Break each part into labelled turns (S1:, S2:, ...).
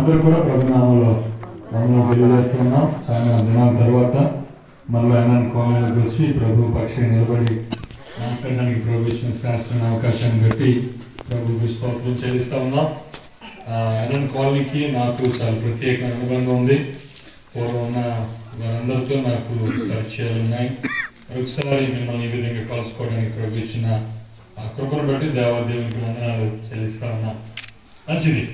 S1: అందరూ కూడా ప్రభునామంలో మనం తెలియజేస్తున్నాం. చాలా దినాల తర్వాత మళ్ళీ అన్నాన్ని కాలనీలోకి వచ్చి ప్రభు పక్షి నిలబడి మాట్లాడడానికి ప్రభు ఇచ్చిన శాస్త్రాన్ని అవకాశాన్ని బట్టి ప్రభుకి స్తోత్రం చెల్లిస్తా ఉన్నాం. అన్నాన్ని కాలనీకి నాకు చాలా ప్రత్యేక అనుబంధం ఉంది. పూర్వం ఉన్న వారందరితో నాకు పరిచయాలు ఉన్నాయి. ఒకసారి మిమ్మల్ని ఈ విధంగా కలుసుకోవడానికి ప్రభు ఇచ్చిన ఆ కృపను బట్టి దేవాదేవునికి వందనాలు చెల్లిస్తా ఉన్నాం. మంచిది.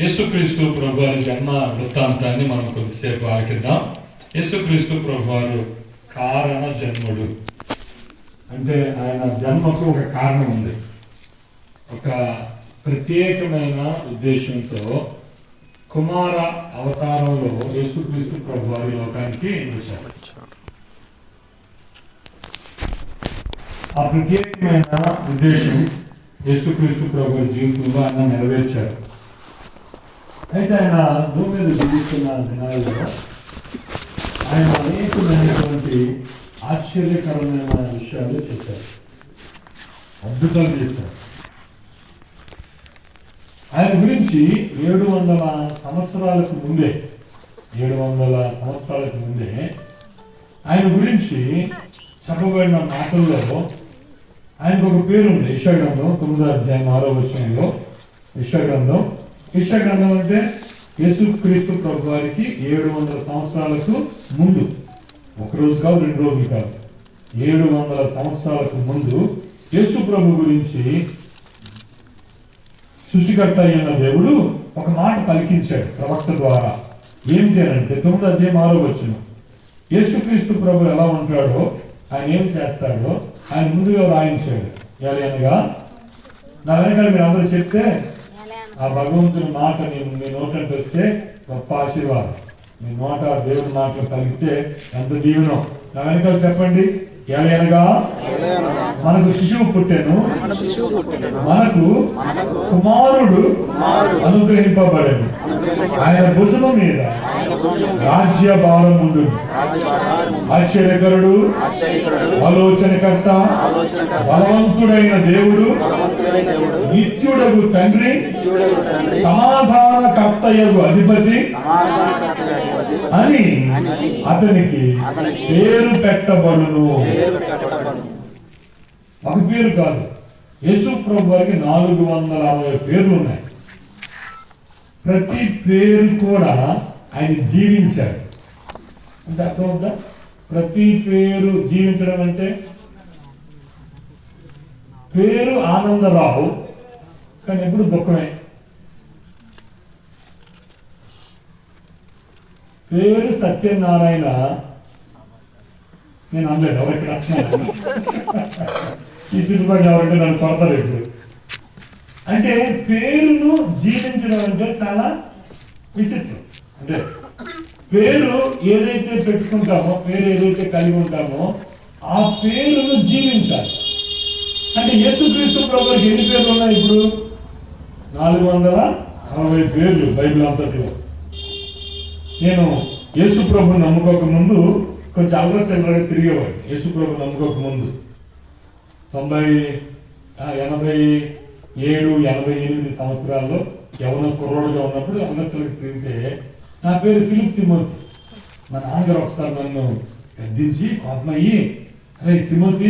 S1: యేసుక్రీస్తు ప్రభు వారి జన్మ వృత్తాంతాన్ని మనం కొద్దిసేపు ఆలకిద్దాం. యేసుక్రీస్తు ప్రభు వారు కారణ జన్ముడు, అంటే ఆయన జన్మకు ఒక కారణం ఉంది. ఒక ప్రత్యేకమైన ఉద్దేశంతో కుమార అవతారంలో యేసుక్రీస్తు ప్రభు వారి లోకానికి వచ్చారు. ఆ ప్రత్యేకమైన ఉద్దేశం యేసుక్రీస్తు ప్రభు వారి జీవితంలో ఆయన నెరవేర్చారు. అయితే ఆయన భూమి మీద జీవిస్తున్న దినాల్లో ఆయన అనేకమైనటువంటి ఆశ్చర్యకరమైన విషయాలు చేశారు, అద్భుతాలు చేశారు. ఆయన గురించి 700 సంవత్సరాలకు ముందే ఆయన గురించి చెప్పబడిన మాటల్లో ఆయనకు ఒక పేరు ఉంది. యెషయా 9:6 యెషయా గ్రంథం అంటే యేసుక్రీస్తు ప్రభు వారికి 700 సంవత్సరాలకు ముందు, ఒక రోజు కాదు, 2 రోజులు కాదు, 700 సంవత్సరాలకు ముందు యేసు ప్రభు గురించి సృష్టికర్త అయిన దేవుడు ఒక మాట పలికించాడు ప్రవక్త ద్వారా. ఏమిటి అంటే 9:6 యేసుక్రీస్తు ప్రభు ఎలా ఉంటాడో, ఆయన ఏం చేస్తాడో ఆయన ముందుగా రాయించాడు. అనగా నా వెనకాల మీరు అందరూ చెప్తే ఆ భగవంతుని మాట మీ నోట్లంటే వస్తే గొప్ప ఆశీర్వాదం. మీ నోట దేవుని మాటలు కలిగితే ఎంత దీవెనో. నా వెనకాల చెప్పండి. అనగా మనకు శిశువు పుట్టెను, మనకు కుమారుడు అనుగ్రహింపబడెను, ఆయన భుజము మీద రాజ్య భారం ఉండు. ఆశ్చర్యకరుడు, ఆలోచనకర్త, బలవంతుడైన దేవుడు, నిత్యుడగు తండ్రి, సమాధానకర్తయగు అధిపతి అని అతనికి పేరు పెట్టబడును. ఒక పేరు కాదు, యేసు ప్రభు వారికి 460 పేర్లు ఉన్నాయి. ప్రతి పేరు కూడా ఆయన జీవించాడు. అంటే అర్థమవుతుందా? ప్రతి పేరు జీవించడం అంటే పేరు ఆనందరావు కానీ ఎప్పుడు దుఃఖమే. పేరు సత్యనారాయణ, నేను అనలేదు ఎవరెక్కడ ఈ చుట్టుపక్కల ఎవరంటే నన్ను కొడతారు ఇప్పుడు. అంటే పేరును జీవించడం అంటే చాలా విచిత్రం. అంటే పేరు ఏదైతే పెట్టుకుంటామో, పేరు ఏదైతే కలిగి ఉంటామో ఆ పేరును జీవించాలి. అంటే యేసుక్రీస్తు ప్రభువుకి ఎన్ని పేర్లు ఉన్నాయి? ఇప్పుడు 460 పేర్లు బైబిల్ అంతటిలో. నేను యేసు ప్రభుని నమ్ముకోక ముందు కొంచెం అల్లచిల్లరగా తిరిగేవాడు. యేసు ప్రభుని నమ్ముకోక ముందు 87-88 సంవత్సరాల్లో యవన కుర్రోడుగా ఉన్నప్పుడు అల్లచిల్లరగా తిరిగితే నా పేరు ఫిలిప్ తిమోతి. మా నాన్నగారు ఒకసారి నన్ను గద్దించి కోపమయ్యి, అరే తిమోతి,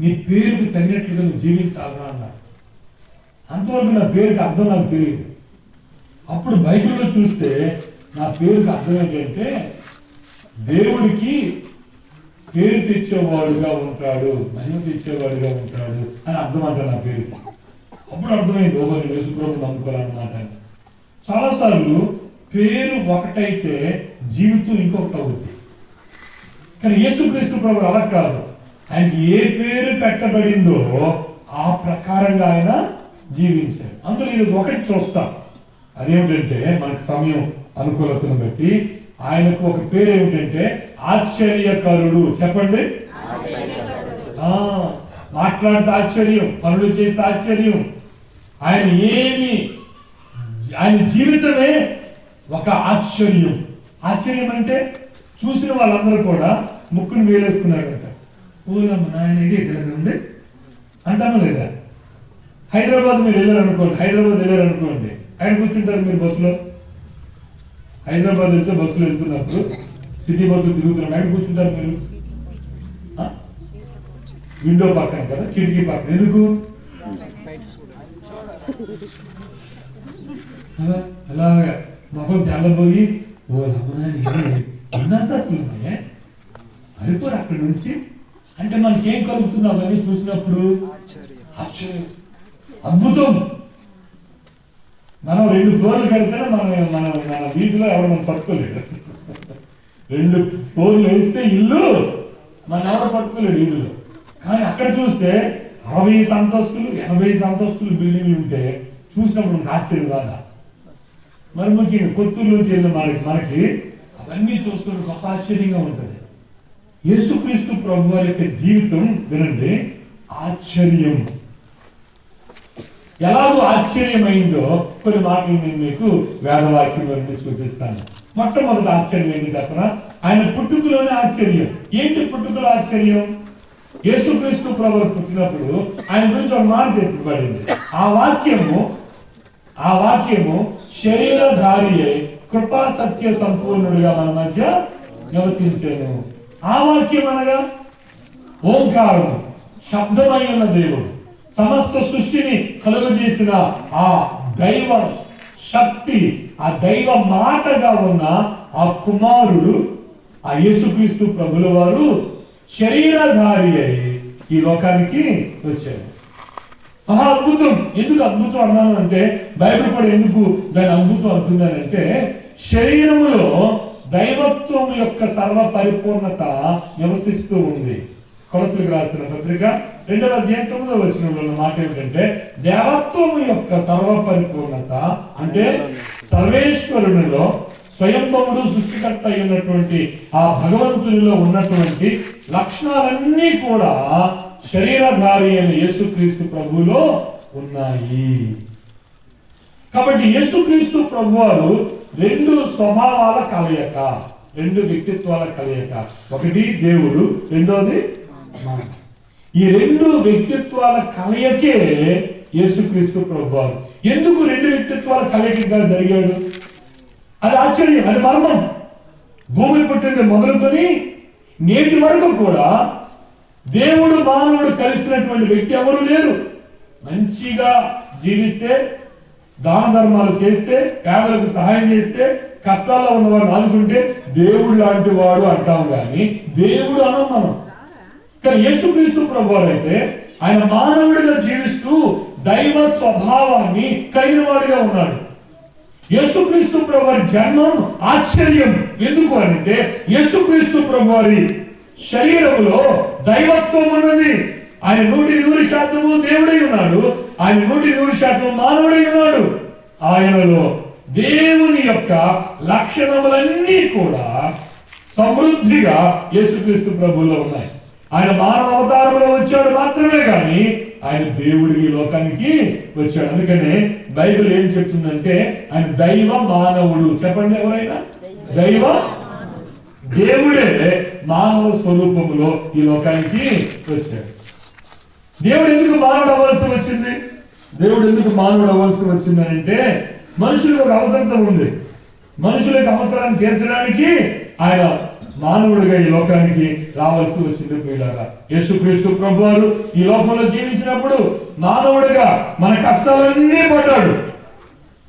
S1: నీ పేరుకు తగినట్లుగా నువ్వు జీవించాలరా అన్నాడు. అంతవరకు నా పేరుకి అర్థం నాకు తెలియదు. అప్పుడు బైబిల్లో చూస్తే నా పేరుకి అర్థం ఏంటంటే దేవుడికి పేరు తెచ్చేవాడుగా ఉంటాడు, మహిమ తెచ్చేవాడుగా ఉంటాడు అని అర్థం అంట నా పేరుకి. అప్పుడు అర్థమైంది, ఓ యేసు ప్రభువుని నమ్ముకోవాలన్నమాట. చాలాసార్లు పేరు ఒకటైతే జీవితం ఇంకొకటి అవుతుంది. కానీ యేసుక్రీస్తు ప్రభువు అలా కాదు. ఆయనకి ఏ పేరు పెట్టబడిందో ఆ ప్రకారంగా ఆయన జీవించాడు. అందులో ఈరోజు ఒకటి చూస్తాం. అదేమిటంటే మనకు సమయం అనుకూలతను బట్టి ఆయనకు ఒక పేరు ఏమిటంటే ఆశ్చర్యకరుడు. చెప్పండి. మాట్లాడితే ఆశ్చర్యం, పనులు చేస్తే ఆశ్చర్యం. ఆయన జీవితమే ఒక ఆశ్చర్యం. ఆశ్చర్యం అంటే చూసిన వాళ్ళందరూ కూడా ముక్కును వేలేసుకున్నారంట. ఊరమ్మ నాయన ఇది ఇక్కడ ఉంది అంటామా లేదా? హైదరాబాద్ వెళ్ళారనుకోండి, ఆయన కూర్చుంటారు మీరు బస్సులో, హైదరాబాద్ వెళ్తే బస్సులు వెళ్తున్నప్పుడు సిటీ బస్సులు తిరుగుతున్నారు, ఎక్కడ కూర్చుంటారు మీరు? విండో పక్కన కదా, కిటికీ పక్కన. ఎందుకు? అలాగా మొహం తెల్లబోయి ఓ రమణాన్ని అరిపోరు అక్కడి నుంచి. అంటే మనకేం కలుగుతుంది అవన్నీ చూసినప్పుడు? ఆశ్చర్యం, అద్భుతం. మనం 2 ఫ్లోర్లు కడితేనే మన మన మన వీధిలో ఎవరు మనం పట్టుకోలేడు. 2 ఫ్లోర్లు వేస్తే ఇల్లు మన ఎవరు పట్టుకోలేడు వీధిలో. కానీ అక్కడ చూస్తే 60 అంతస్తులు 80 అంతస్తులు బిల్డింగ్లు ఉంటే చూసినప్పుడు మనకు ఆశ్చర్యం రాదా? మరి ముఖ్యంగా కొత్తూరులోకి వెళ్ళిన మనకి అవన్నీ చూసుకుని గొప్ప ఆశ్చర్యంగా ఉంటుంది. యేసుక్రీస్తు ప్రభువారి యొక్క జీవితం వినండి, ఆశ్చర్యం. ఎలాగో ఆశ్చర్యమైందో కొన్ని మాటలు నేను మీకు వేదవాక్యం వరకు చూపిస్తాను. మొట్టమొదటి ఆశ్చర్యం ఏంటి చెప్పనా? ఆయన పుట్టుకలోనే ఆశ్చర్యం. ఏంటి పుట్టుకలో ఆశ్చర్యం? యేసుక్రీస్తు ప్రభువు పుట్టినప్పుడు ఆయన గురించి ఒక మాట చెప్పబడింది. ఆ వాక్యము శరీరధారి అయి కృపా సత్య సంపూర్ణుడిగా మన మధ్య నివసించాను. ఆ వాక్యం అనగా ఓంకారము, శబ్దమై ఉన్న దేవుడు, సమస్త సృష్టిని కలుగజేసిన ఆ దైవ శక్తి, ఆ దైవ మాటగా ఉన్న ఆ కుమారుడు, ఆ యేసుక్రీస్తు ప్రభుల వారు శరీరధారి అయి ఈ లోకానికి వచ్చారు. మహా అద్భుతం. ఎందుకు అద్భుతం అన్నాను అంటే, బైబిల్ కూడా ఎందుకు దాని అద్భుతం అంటున్నానంటే, శరీరములో దైవత్వం యొక్క సర్వ పరిపూర్ణత నివసిస్తూ ఉంది. కొలసలకు రాసిన పత్రిక 2వ అధ్యాయం 9వ వచనంలో మాట ఏమిటంటే, దేవత్వం యొక్క సర్వ పరిపూర్ణత అంటే సర్వేశ్వరునిలో స్వయంభవుడు సృష్టికర్త అయినటువంటి ఆ భగవంతునిలో ఉన్నటువంటి లక్షణాలన్నీ కూడా శరీరధారి అయిన యేసుక్రీస్తు ప్రభువులో ఉన్నాయి. కాబట్టి యేసుక్రీస్తు ప్రభువారు 2 స్వభావాల కలయిక, 2 వ్యక్తిత్వాల కలయిక. ఒకటి దేవుడు, రెండోది మనం. ఈ 2 వ్యక్తిత్వాల కలయికే యేసుక్రీస్తు ప్రభువారు. ఎందుకు 2 వ్యక్తిత్వాల కలయికగా జరిగాడు? అది ఆశ్చర్యం, అది మర్మం. భూమి పుట్టింది మొదలుకొని నేటి వరకు కూడా దేవుడు మానవుడు కలిసినటువంటి వ్యక్తి ఎవరు లేరు. మంచిగా జీవిస్తే, దాన ధర్మాలు చేస్తే, పేదలకు సహాయం చేస్తే, కష్టాల్లో ఉన్నవారిని ఆదుకుంటే దేవుడు లాంటి వాడు అంటాం కానీ దేవుడు అనం మనం. కానీ యేసుక్రీస్తు ప్రభువారు అయితే ఆయన మానవుడిగా జీవిస్తూ దైవ స్వభావాన్ని కలిగిన వాడిగా ఉన్నాడు. యేసుక్రీస్తు ప్రభువారి జన్మం ఆశ్చర్యం. ఎందుకు అంటే యేసుక్రీస్తు ప్రభువారి శరీరంలో దైవత్వం ఉన్నది. ఆయన 100% దేవుడై ఉన్నాడు, ఆయన 100% మానవుడై ఉన్నాడు. ఆయనలో దేవుని యొక్క లక్షణములన్నీ కూడా సమృద్ధిగా యేసుక్రీస్తు ప్రభువులో ఉన్నాయి. ఆయన మానవ అవతారంలో వచ్చాడు మాత్రమే కానీ ఆయన దేవుడి ఈ లోకానికి వచ్చాడు. అందుకనే బైబిల్ ఏం చెప్తుందంటే ఆయన దైవ మానవుడు. చెప్పండి ఎవరైనా? దైవ దేవుడే మానవ స్వరూపంలో ఈ లోకానికి వచ్చాడు. దేవుడు ఎందుకు మానవుడు అవ్వాల్సి వచ్చింది? దేవుడు ఎందుకు మానవుడు అవ్వాల్సి వచ్చింది అంటే, మనుషులకు ఒక అవసరం ఉంది. మనుషులకు అవసరాన్ని తీర్చడానికి ఆయన మానవుడిగా ఈ లోకానికి రావాల్సి వచ్చింది. ప్రియులారా, యేసుక్రీస్తు ప్రభువారు ఈ లోకంలో జీవించినప్పుడు మానవుడిగా మన కష్టాలన్నీ పడ్డాడు.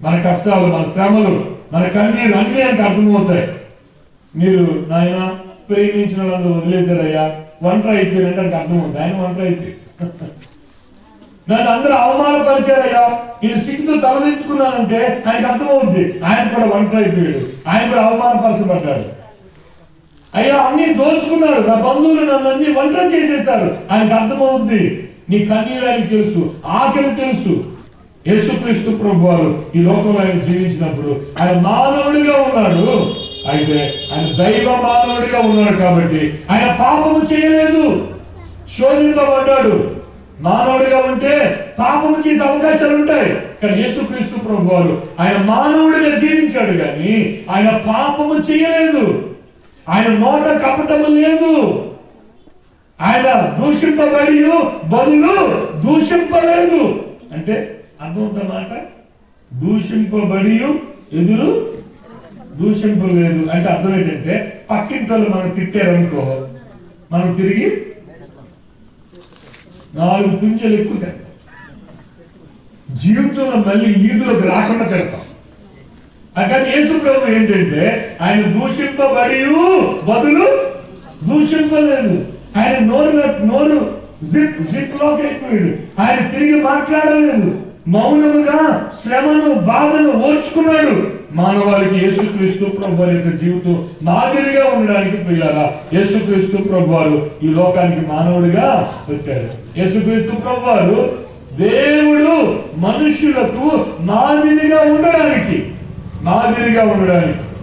S1: మన కష్టాలు, మన శ్రమలు, మన కన్నీరు అన్నీ ఆయనకు అర్థమవుతాయి. మీరు నాయన ప్రేమించిన వాళ్ళందరూ వదిలేశారయ్యా, ఒంటరి అయిపోయారంటే ఆయనకు అర్థమవుతుంది. ఆయన ఒంటరి అయిపోయి నన్ను అందరూ అవమానపరిచారయ్యా, నేను సిగ్గుతో తలదించుకున్నానంటే ఆయనకు అర్థమవుద్ది. ఆయన కూడా ఒంటరి అయిపోయాడు, ఆయన కూడా అవమానపరచబడ్డాడు. అయ్యా అన్ని దోచుకున్నారు, నా బంధువులు నన్ను అన్ని ఒంటరి చేసేశారు, ఆయనకు అర్థమవుద్ది. నీ కన్నీరు ఆయనకు తెలుసు, ఆకలి తెలుసు. యేసుక్రీస్తు ప్రభువారు ఈ లోకంలో ఆయన జీవించినప్పుడు ఆయన మానవుడిగా ఉన్నాడు. అయితే ఆయన దైవ మానవుడిగా ఉన్నాడు కాబట్టి ఆయన పాపము చేయలేదు, శోధింపబడ్డాడు. మానవుడిగా ఉంటే పాపము చేసే అవకాశాలు ఉంటాయి. కానీ యేసుక్రీస్తు ప్రభువారు ఆయన మానవుడిగా జీవించాడు కానీ ఆయన పాపము చేయలేదు. ఆయన నోట కపటము లేదు. ఆయన దూషింపబడి బదులు దూషింపలేదు. అంటే అర్థమవుతున్నమాట, దూషింపబడి ఎదురు దూషింపు లేదు అంటే అర్థం ఏంటంటే పక్కింటి వాళ్ళు మనం తిట్టారనుకో, మనం తిరిగి 4 పుంజలు ఎక్కువ తింటాం, జీవితంలో మళ్ళీ ఈదులోకి రాకుండా తింటాం. కానీ యేసు ప్రభు ఏంటంటే ఆయన దూషింపబడి బదులు దూషింపలేదు. ఆయన నోరు జిప్ లోకి అయిపోయాడు. ఆయన తిరిగి మాట్లాడలేదు, మౌనముగా శ్రమను బాధను ఓర్చుకున్నాడు. మానవాళికి యేసుక్రీస్తు ప్రభు వారి యొక్క జీవితం మాదిరిగా ఉండడానికి ప్రియులారా, యేసుక్రీస్తు ప్రభు వారు ఈ లోకానికి మానవుడిగా వచ్చాడు. యేసుక్రీస్తు ప్రభు వారు దేవుడు మనుషులకు మాదిరిగా ఉండడానికి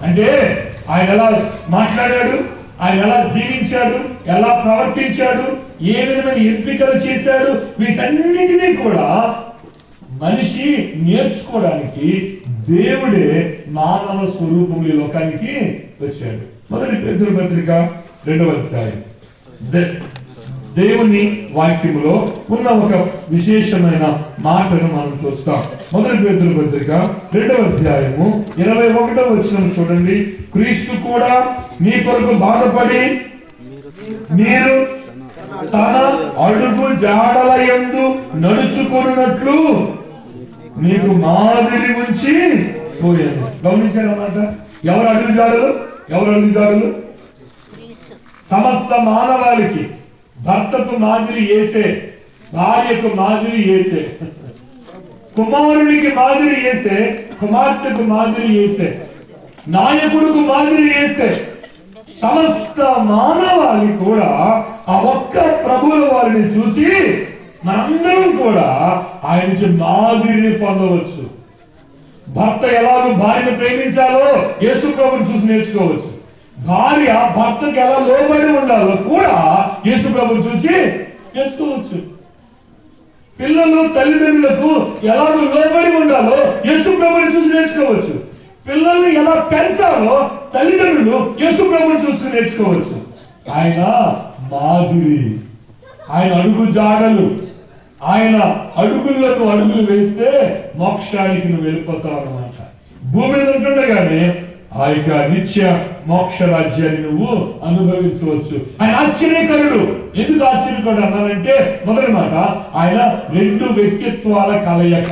S1: అంటే ఆయన ఎలా మాట్లాడాడు, ఆయన ఎలా జీవించాడు, ఎలా ప్రవర్తించాడు, ఏ విధమైన ఎంపికలు చేశాడు, వీటన్నిటినీ కూడా మనిషి నేర్చుకోవడానికి దేవుడే మానవ స్వరూపం ఈ లోకానికి వచ్చాడు. మొదటి పేతురు పత్రిక 2వ అధ్యాయం. దేవుని వాక్యములో ఉన్న ఒక విశేషమైన మాటను మనం చూస్తాం. మొదటి పేతురు పత్రిక 2వ అధ్యాయము 21వ వచనం చూడండి. క్రీస్తు కూడా మీ కొరకు బాధపడి మీరు తన అడుగు జాడల యందు నడుచుకున్నట్లు మీకు మాదిరి ఉంచి పోయాను. గమనించారన్నమాట. ఎవరు అడుగు జాడలు? సమస్త మానవాళికి భర్తకు మాదిరి యేసే, భార్యకు మాదిరి యేసే, కుమారుడికి మాదిరి యేసే, కుమార్తెకు మాదిరి యేసే, నాయకుడికి మాదిరి యేసే. సమస్త మానవాళి కూడా ఆ ఒక్క ప్రభువుల వారిని చూచి మనందరం కూడా ఆయన నుంచి మాదిరిని పొందవచ్చు. భర్త ఎలాగో భార్యను ప్రేమించాలో యేసు ప్రభువుని చూసి నేర్చుకోవచ్చు. భార్య భర్తకు ఎలా లోబడి ఉండాలో కూడా యేసు ప్రభువుని చూసి నేర్చుకోవచ్చు. పిల్లలు తల్లిదండ్రులకు ఎలాగో లోబడి ఉండాలో యేసు ప్రభువుని చూసి నేర్చుకోవచ్చు. పిల్లల్ని ఎలా పెంచాలో తల్లిదండ్రులు యేసు ప్రభువుని చూసి నేర్చుకోవచ్చు. ఆయన మాదిరి, ఆయన అడుగు జాడలు, ఆయన అడుగులకు అడుగులు వేస్తే మోక్షానికి నువ్వు వెళ్ళిపోతావు అన్నమాట. భూమి మీద ఉంటుండగానే ఆ యొక్క నిత్య మోక్ష రాజ్యాన్ని నువ్వు అనుభవించవచ్చు. ఆయన ఆశ్చర్యకరుడు. ఎందుకు ఆశ్చర్యకరుడు అన్నానంటే, మొదటి మాట ఆయన 2 వ్యక్తిత్వాల కలయిక.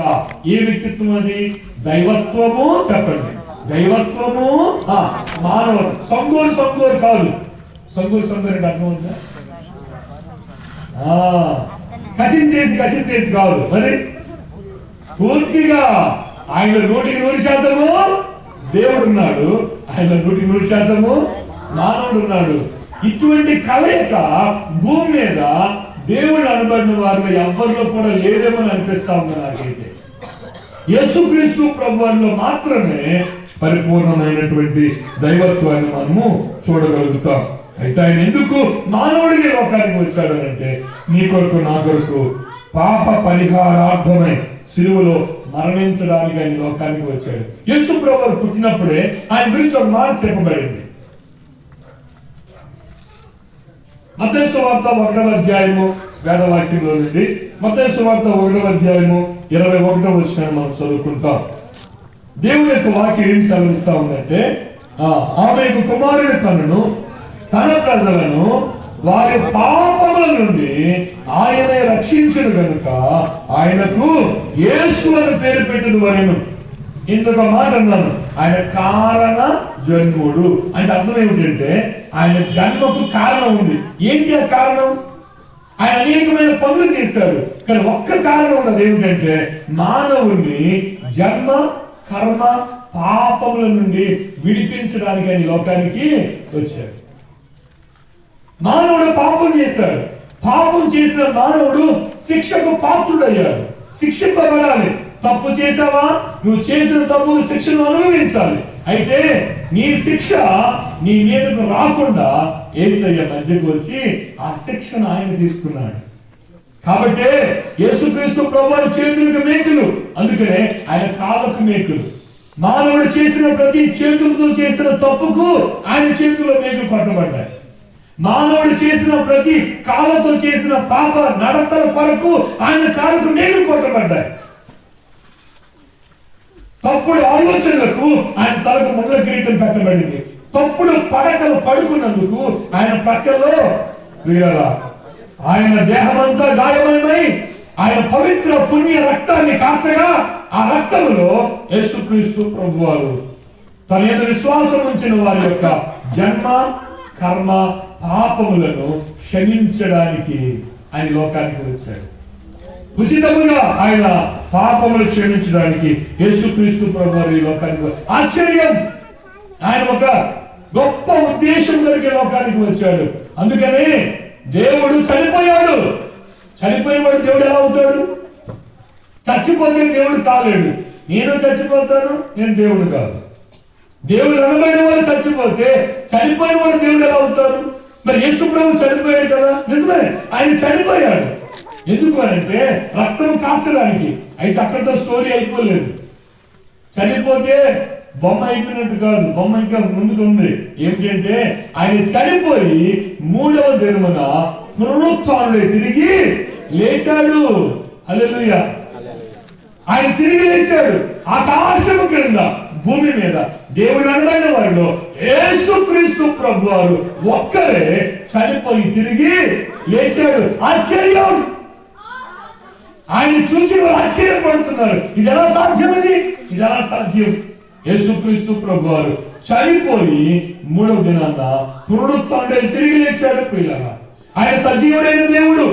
S1: ఏ వ్యక్తిత్వం అది? దైవత్వము. చెప్పండి, దైవత్వము, మానవ. సంగోరు కాదు. సంగోరు అంటే అర్థం ఉందా? కసింటేసి కాదు. మరి పూర్తిగా ఆయన 100% దేవుడు ఉన్నాడు, ఆయన 100% మానవుడు ఉన్నాడు. ఇటువంటి కలయిక భూమి మీద దేవుడు అనబడిన వారిలో ఎవరిలో కూడా లేదేమో అనిపిస్తా ఉంది నాకైతే. యేసుక్రీస్తు ప్రభువులో మాత్రమే పరిపూర్ణమైనటువంటి దైవత్వాన్ని మనము చూడగలుగుతాం. అయితే ఆయన ఎందుకు మానవుడికి లోకానికి వచ్చాడు అంటే, నీ కొరకు నా కొరకు పాప పరిహారార్థమై సిలువలో మరణించడానికి ఆయన లోకానికి వచ్చాడు. యేసు ప్రభువు పుట్టినప్పుడే ఆయన గురించి ఒక మాట చెప్పబడింది. మత్తయి సువార్త 1వ అధ్యాయము వేదవాక్యంలో నుండి మత్తయి సువార్త 1వ అధ్యాయము 21వ వచనాన్ని మనం చదువుకుంటాం. దేవుని యొక్క వాక్యం ఏం సెలవిస్తా ఉందంటే, ఆమె కుమారుని కన్నును తన ప్రజలను వారి పాపముల నుండి ఆయనే రక్షించడు కనుక ఆయనకు యేసు అని పేరు పెట్టదు వలెను. ఇంకొక మాట అన్నాను, ఆయన కారణ జన్ముడు అంటే అర్థం ఏమిటంటే, ఆయన జన్మకు కారణం ఉంది. ఏంటి ఆ కారణం? ఆయన అనేకమైన పనులు చేస్తాడు, కానీ ఒక్క కారణం ఉన్నది. ఏమిటంటే, మానవుణ్ణి జన్మ కర్మ పాపముల నుండి విడిపించడానికి ఆయన లోకానికి వచ్చాడు. మానవుడు పాపం చేశాడు. పాపం చేసిన మానవుడు శిక్షకు పాత్రుడయ్యాడు. శిక్షింపబడాలి. తప్పు చేసావా, నువ్వు చేసిన తప్పుకు శిక్షను అనుభవించాలి. అయితే నీ శిక్ష నీ మీదకు రాకుండా యేసయ్య మధ్యకు వచ్చి ఆ శిక్షను ఆయన తీసుకున్నాడు. కాబట్టి యేసుక్రీస్తు ప్రభువు చేతులకు మేకులు, అందుకనే ఆయన కాళ్ళకు మేకులు. మానవుడు చేసిన ప్రతి చేతులతో చేసిన తప్పుకు ఆయన చేతుల్లో మేకులు కొట్టబడ్డాయి. మానవుడు చేసిన ప్రతి కాళ్ళతో చేసిన పాప నడతల కొరకు ఆయన కాళ్ళకు మేకులు కొట్టబడ్డాయి. తప్పుడు ఆలోచనలకు ఆయన తలకు ముళ్ళ కిరీటం పెట్టబడింది. తప్పుడు పడకలు పడుకున్నందుకు ఆయన ప్రక్కలో ఆయన దేహమంతా గాయమై ఆయన పవిత్ర పుణ్య రక్తాన్ని కాచగా ఆ రక్తంలో యేసుక్రీస్తు ప్రభువారు తన యొక్క విశ్వాసం ఉంచిన వారి యొక్క జన్మ కర్మ పాపములను క్షమించడానికి ఆయన లోకానికి వచ్చాడు. ఉచితముగా ఆయన పాపములు క్షమించడానికి యేసుక్రీస్తు ప్రభువారు ఈ లోకానికి ఆశ్చర్యం. ఆయన ఒక గొప్ప ఉద్దేశం కలిగే లోకానికి వచ్చాడు. అందుకనే దేవుడు చనిపోయాడు. చనిపోయినవాడు దేవుడు ఎలా అవుతాడు? చచ్చిపోతే దేవుడు కాలేడు. నేను చచ్చిపోతాను, నేను దేవుడు కాదు. దేవుడు అనబడిన వాడు చచ్చిపోతే చనిపోయిన వాడు దేవుడు ఎలా అవుతారు? మరి యేసు ప్రభు చనిపోయాడు కదా, నిజమే, ఆయన చనిపోయాడు. ఎందుకు అంటే రక్తం కాచడానికి. అయితే అక్కడితో స్టోరీ అయిపోలేదు. చనిపోతే బొమ్మ అయిపోయినట్టు కాదు, బొమ్మ ఇంకా ముందుకు ఉంది. ఏమిటంటే ఆయన చనిపోయి 3వ దినమున పునరుత్థానుడై తిరిగి లేచాడు. హల్లెలూయా. ఆయన తిరిగి లేచాడు. ఆకాశము క్రింద భూమి మీద దేవుడు అనబడిన వారిలో యేసుక్రీస్తు ప్రభువారు ఒక్కరే చనిపోయి తిరిగి లేచాడు. ఆశ్చర్యం. ఆయన చూసి వారు ఆశ్చర్యపడుతున్నారు. ఇది ఎలా సాధ్యమని? ఇది ఎలా సాధ్యం? యేసుక్రీస్తు ప్రభువారు చనిపోయి 3వ దినాన పునరుత్థానుడై తిరిగి లేచాడు. పిల్లగా ఆయన సజీవుడైన దేవుడు.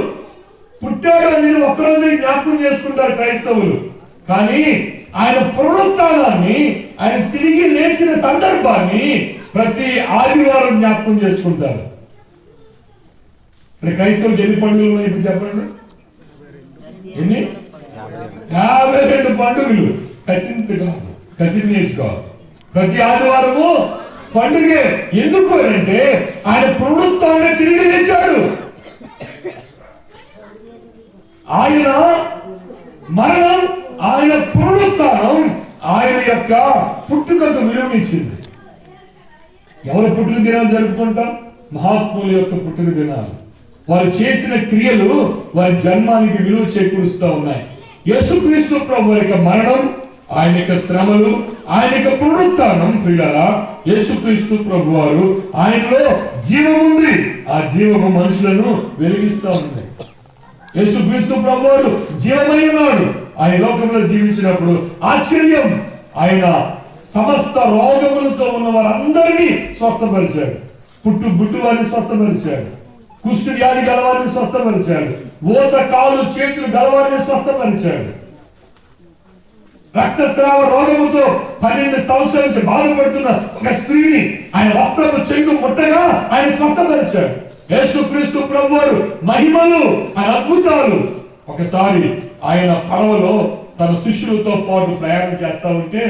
S1: పుట్టాడు అని ఒక్కరోజు జ్ఞాపకం చేసుకుంటారు క్రైస్తవులు. కానీ ఆయన పునరుత్థానాన్ని, ఆయన తిరిగి లేచిన సందర్భాన్ని ప్రతి ఆదివారం జ్ఞాపకం చేసుకుంటారు. క్రైస్తవులు ఎన్ని పండుగలు ఉన్నాయి ఇప్పుడు చెప్పండి? ఎన్ని? 52 పండుగలు. కసినేసుకోవాలి. ప్రతి ఆదివారము పండుగే. ఎందుకు అంటే ఆయన పునరుత్థానం తిరిగి లేచాడు. ఆయన మరణం, ఆయన పునరుత్థానం ఆయన యొక్క పుట్టుకకు విలువనిచ్చింది. ఎవరి పుట్టుక దినాలు జరుపుకుంటాం? మహాత్ముల యొక్క పుట్టుక దినాలు. వారు చేసిన క్రియలు వారి జన్మానికి విలువ చేకూరుస్తూ ఉన్నాయి. యేసుక్రీస్తు ప్రభు యొక్క మరణం, ఆయన యొక్క శ్రమలు, ఆయన యొక్క పునరుత్థానం ప్రియులారా, యేసుక్రీస్తు ప్రభు వారు ఆయనలో జీవం ఉంది. ఆ జీవము మనుషులను వెలిగిస్తూ ఉంది. యేసుక్రీస్తు ప్రభు వారు జీవమై ఉన్నాడు. ఆయన లోకంలో జీవించినప్పుడు ఆశ్చర్యం. ఆయన సమస్త రోగములతో ఉన్న వారందరినీ స్వస్థపరిచాడు. గుట్టు వారిని స్వస్థపరిచాడు. కుష్టు వ్యాధి గలవారిని స్వస్థపరిచాడు. ఓచ కాలు చేతులు గలవారిని స్వస్థపరిచాడు. రక్తస్రావ రోగముతో 12 సంవత్సరాల నుంచి బాధపడుతున్న ఒక స్త్రీని ఆయన వస్త్రపు చెంగు ముట్టగా ఆయన స్వస్థపరిచాడు. యేసుక్రీస్తు ప్రభువారు మహిమలు, ఆయన అద్భుతాలు. ఒకసారి ఆయన పడవలో తన శిష్యులతో పాటు ప్రయాణం చేస్తా ఉంటే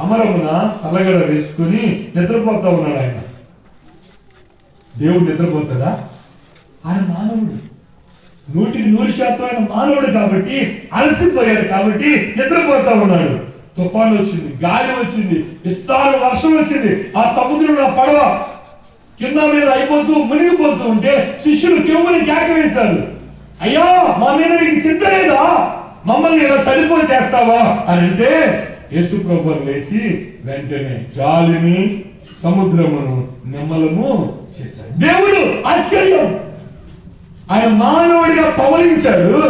S1: అమరమున తలగడ వేసుకుని నిద్రపోతా ఉన్నాడు. ఆయన దేవుడు నిద్రపోతాడా? ఆయన మానవుడు. 100% ఆయన మానవుడు కాబట్టి, అలసిపోయాడు కాబట్టి నిద్రపోతా ఉన్నాడు. తుఫాను వచ్చింది, గాలి వచ్చింది, విస్తార వర్షం వచ్చింది. ఆ సముద్రంలో ఆ పడవ కింద మీద అయిపోతూ మునిగిపోతూ ఉంటే శిష్యులు కెవ్వుని కేక వేశారు. అయ్యా, మా మీద నీకు చింత లేదా? మమ్మల్ని ఇలా చనిపోయి చేస్తావా అని అంటే యేసు ప్రభువు లేచి వెంటనే గాలిని సముద్రమును నిమ్మలము చేశాడు. దేవుడు ఆశ్చర్యం. ఆయన మానవుడిగా పవలించాడు,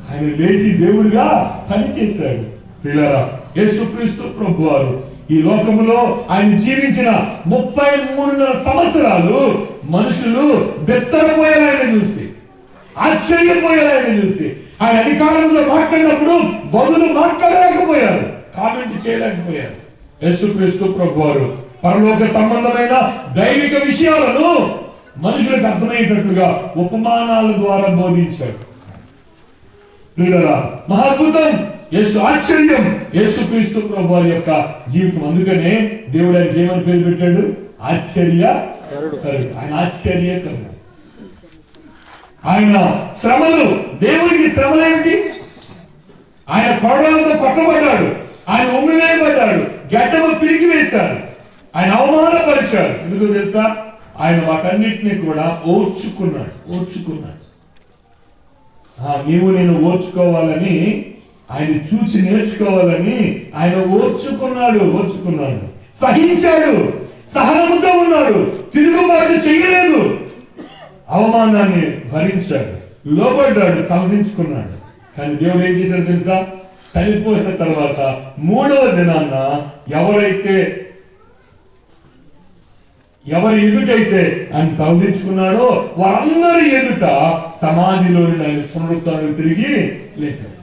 S1: ఆయన లేచి దేవుడిగా పనిచేశాడు. పిల్లరా, యేసుక్రీస్తు ప్రభువారు ఈ లోకములో ఆయన జీవించిన 33 సంవత్సరాలు మనుషులు బెత్తరపోయారు ఆయన చూసి, ఆశ్చర్యపోయారు ఆయన చూసి. ఆయన అధికారంలో మాట్లాడినప్పుడు బదులు మాట్లాడలేకపోయారు, కామెంట్ చేయలేకపోయారు. యేసుక్రీస్తు ప్రభువారు పరలోక సంబంధమైన దైవిక విషయాలను మనుషులకు అర్థమయ్యేటట్లుగా ఉపమానాల ద్వారా బోధించాడు. మహాద్భుతం. యేసు ఆశ్చర్యం. యేసుక్రీస్తు ప్రభువారి యొక్క జీవితం. అందుకనే దేవుడు ఆయనకి ఏమని పేరు పెట్టాడు? ఆశ్చర్యకరుడు. ఆయన ఆశ్చర్యకరుడు. ఆయన శ్రమలు, దేవుడికి శ్రమలేమిటి? ఆయన కొరడాలతో పట్టబడ్డాడు, ఆయన ఉమ్మివేయబడ్డాడు, గడ్డము పిరికి వేశాడు, ఆయన అవమానపరిచాడు. ఎందుకు తెలుసా? ఆయన వాటన్నిటినీ కూడా ఓర్చుకున్నాడు. నీవు నేను ఓర్చుకోవాలని ఆయన చూసి నేర్చుకోవాలని ఆయన ఓర్చుకున్నాడు, సహించాడు, సహనంతో ఉన్నాడు, తిరుగుబాటు చేయలేదు, అవమానాన్ని భరించాడు, లోబడ్డాడు, తలదించుకున్నాడు. కానీ దేవుడు ఏం చేశాడు తెలుసా? చనిపోయిన తర్వాత 3వ దినాన్న ఎవరి ఎదుటైతే ఆయన తలదించుకున్నాడో వారందరి ఎదుట సమాధిలోని ఆయన పునరుత్థానం తిరిగి లేచాడు.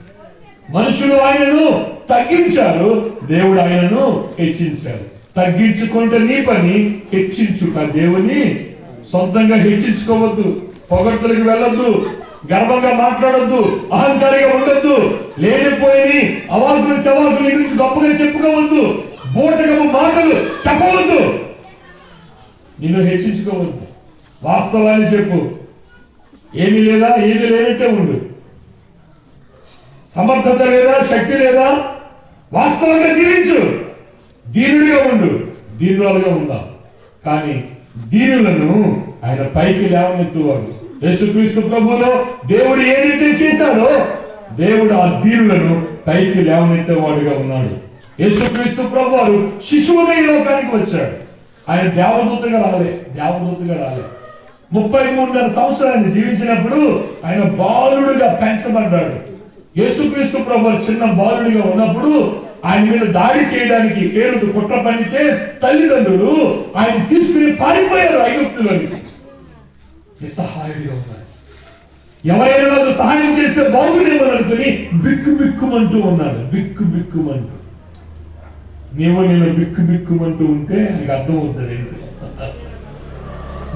S1: మనుషులు ఆయనను తగ్గించారు, దేవుడు ఆయనను హెచ్చించాడు. తగ్గించుకుంటే నీ పని, హెచ్చించుక దేవుని సొంతంగా హెచ్చించుకోవద్దు, పొగడ్తలకు వెళ్ళొద్దు, గర్వంగా మాట్లాడొద్దు, అహంకారిగా ఉండొద్దు, లేనిపోయి అవాకులు చవాకులు గురించి గొప్పగా చెప్పుకోవద్దు, బూటకపు మాటలు చెప్పవద్దు, నిన్ను హెచ్చించుకోవద్దు. వాస్తవాన్ని చెప్పు. ఏమీ లేనట్టే ఉండు. సమర్థత లేదా, శక్తి లేదా, వాస్తవంగా జీవించు. దీనుడిగా ఉండు, దీనురాలుగా ఉందా. కానీ దీనులను ఆయన పైకి లేవనెత్తువాడు. యేసుక్రీస్తు ప్రభువులో దేవుడు ఏదైతే చేశాడో దేవుడు ఆ దీనులను పైకి లేవనెత్తేవాడుగా ఉన్నాడు. యేసుక్రీస్తు ప్రభువారు శిశువుగా ఈ లోకానికి వచ్చాడు. ఆయన దేవదూతగా రాలే. 33 సంవత్సరాన్ని జీవించినప్పుడు ఆయన బాలుడుగా పెంచబడ్డాడు. యేసుక్రీస్తు ప్రభువు చిన్న బాలుడిగా ఉన్నప్పుడు ఆయన మీద దాడి చేయడానికి హేరోదు కుట్ర పన్నితే తల్లిదండ్రులు ఆయన తీసుకుని పారిపోయారు ఐగుప్తులోకి. నిస్సహాయుడిగా ఉన్నాడు. ఎవరైనా వాళ్ళు సహాయం చేస్తే బాగుండేమో అనుకుని బిక్కుమంటూ ఉన్నాడు. బిక్కుమంటూ నేను బిక్కుమంటూ ఉంటే ఆయనకు అర్థమవుతుంది.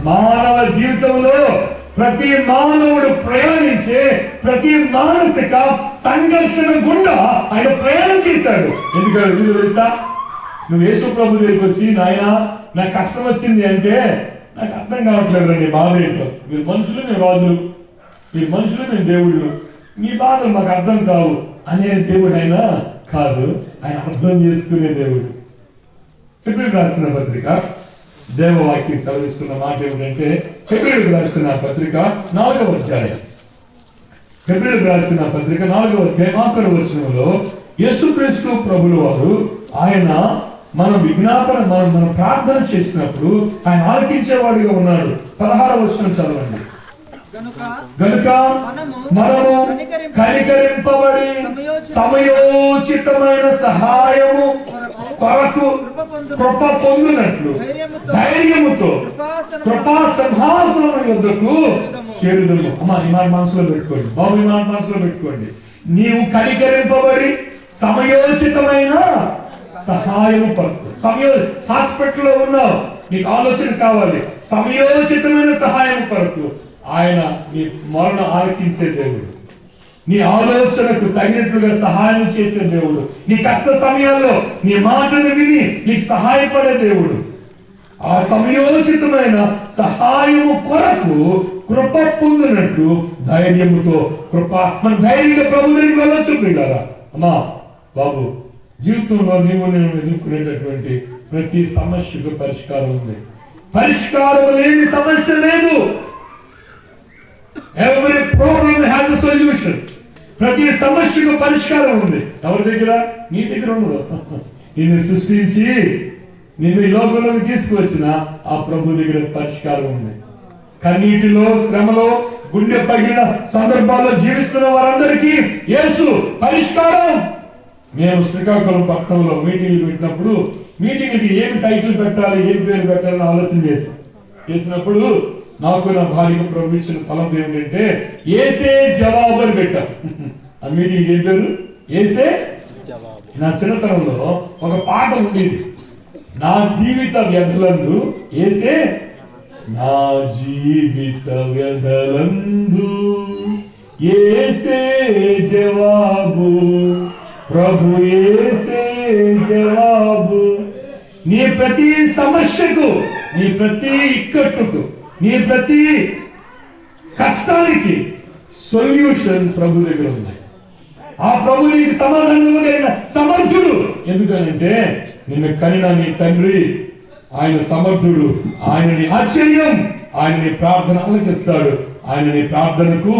S1: మానవ జీవితంలో ప్రతి మానవుడు ప్రయాణించే ప్రతి మానసిక సంఘర్షణ గుండా ఆయన ప్రయాణం చేశాడు. ఎందుకంటే తెలుసా, నువ్వు యేసు ప్రభు దగ్గరికి వచ్చి నాయనా నాకు కష్టం వచ్చింది అంటే నాకు అర్థం కావట్లేదు అండి బాధ ఏంటో. మీరు మనుషులు, మేము రాజులు, మీరు మనుషులు, మేము దేవుళ్ళు, మీ బాధలు మాకు అర్థం కావు అనే దేవుడు ఆయన కాదు. ఆయన అర్థం చేసుకునే దేవుడు. ఫిబ్రవరి రాసిన పత్రిక దేవవాక్యం సెలవిస్తున్న మాట ఏమిటంటే, ఫిబ్రవరి రాసిన పత్రిక 4వ అధ్యాయం, ఫిబ్రవరి రాసిన పత్రిక 4వ అధ్యాయం 6వ వచనంలో యేసుక్రీస్తు ప్రభువు వారు ఆయన మనం ప్రార్థన చేసినప్పుడు ఆయన ఆలకించేవాడిగా ఉన్నాడు. 16వ వచనం చదవండి. గనుక మనము కనికరింపబడి సమయోచితమైన సహాయము కొరకు కృప పొందినట్లు ధైర్యముతో కృపా సింహాసనం యొద్దకు చేరుదుము. అమ్మా ఈ మాట మనసులో పెట్టుకోండి, బాబు ఈ మాట మనసులో పెట్టుకోండి. నీవు కనికరింపబడి సమయోచితమైన సహాయము కొరకు. హాస్పిటల్లో ఉన్నావు, నీకు ఆలోచన కావాలి, సమయోచితమైన సహాయం కొరకు ఆయన నీ మరణ ఆలకించే దేవుడు, నీ ఆలోచనకు తగినట్లుగా సహాయం చేసే దేవుడు, నీ కష్ట సమయాల్లో నీ మాటను విని నీకు సహాయపడే దేవుడు. ఆ సమయోచితమైన సహాయము కొరకు కృప పొందినట్లు ధైర్యముతో మన ధైర్యంగా ప్రభు దగ్గరికి వెళ్ళొచ్చు. పిల్లారా, అమ్మా బాబు, జీవితంలో నేను ఎదుర్కొనేటటువంటి ప్రతి సమస్యకు పరిష్కారం ఉంది. పరిష్కారం లేని సమస్య లేదు. Every problem has a solution. ప్రతి సమస్యకు పరిష్కారం ఉంది. ఎవరి దగ్గర? నీ దగ్గర ఉండదు. నిన్ను సృష్టించి నిన్ను ఈ లోకంలోకి తీసుకువచ్చిన ఆ ప్రభు దగ్గర పరిష్కారం ఉంది. కన్నీటిలో, శ్రమలో, గుండె పగిలిన సందర్భాల్లో జీవిస్తున్న వారందరికీ యేసు పరిష్కారం. మేము శ్రీకాకుళం పట్టణంలో మీటింగ్లు పెట్టినప్పుడు మీటింగ్కి ఏం టైటిల్ పెట్టాలి, ఏం పేరు పెట్టాలని ఆలోచన చేసినప్పుడు నాకు నా భార్యకు ప్రభు ఇచ్చిన ఫలం ఏమిటంటే యేసే జవాబు అని పెట్టాం. ఆ మీటింగ్ ఏం పేరు? యేసే. నా చిన్నతనంలో ఒక పాట ఉండేది, నా జీవిత వ్యధలందు యేసే, నా జీవిత వ్యధలందు యేసే జవాబు, ప్రభు యేసే జవాబు. నీ ప్రతి సమస్యకు, నీ ప్రతి ఇక్కట్టుకు, నీ ప్రతి కష్టానికి సొల్యూషన్ ప్రభు దగ్గర ఉన్నాయి. ఆ ప్రభు నీకు సమాధానం సమర్థుడు. ఎందుకనంటే నిన్ను కనిన నీ తండ్రి ఆయన సమర్థుడు. ఆయనని ఆశ్చర్యం, ఆయన నీ ప్రార్థన ఆలకిస్తాడు, ఆయన నీ ప్రార్థనకు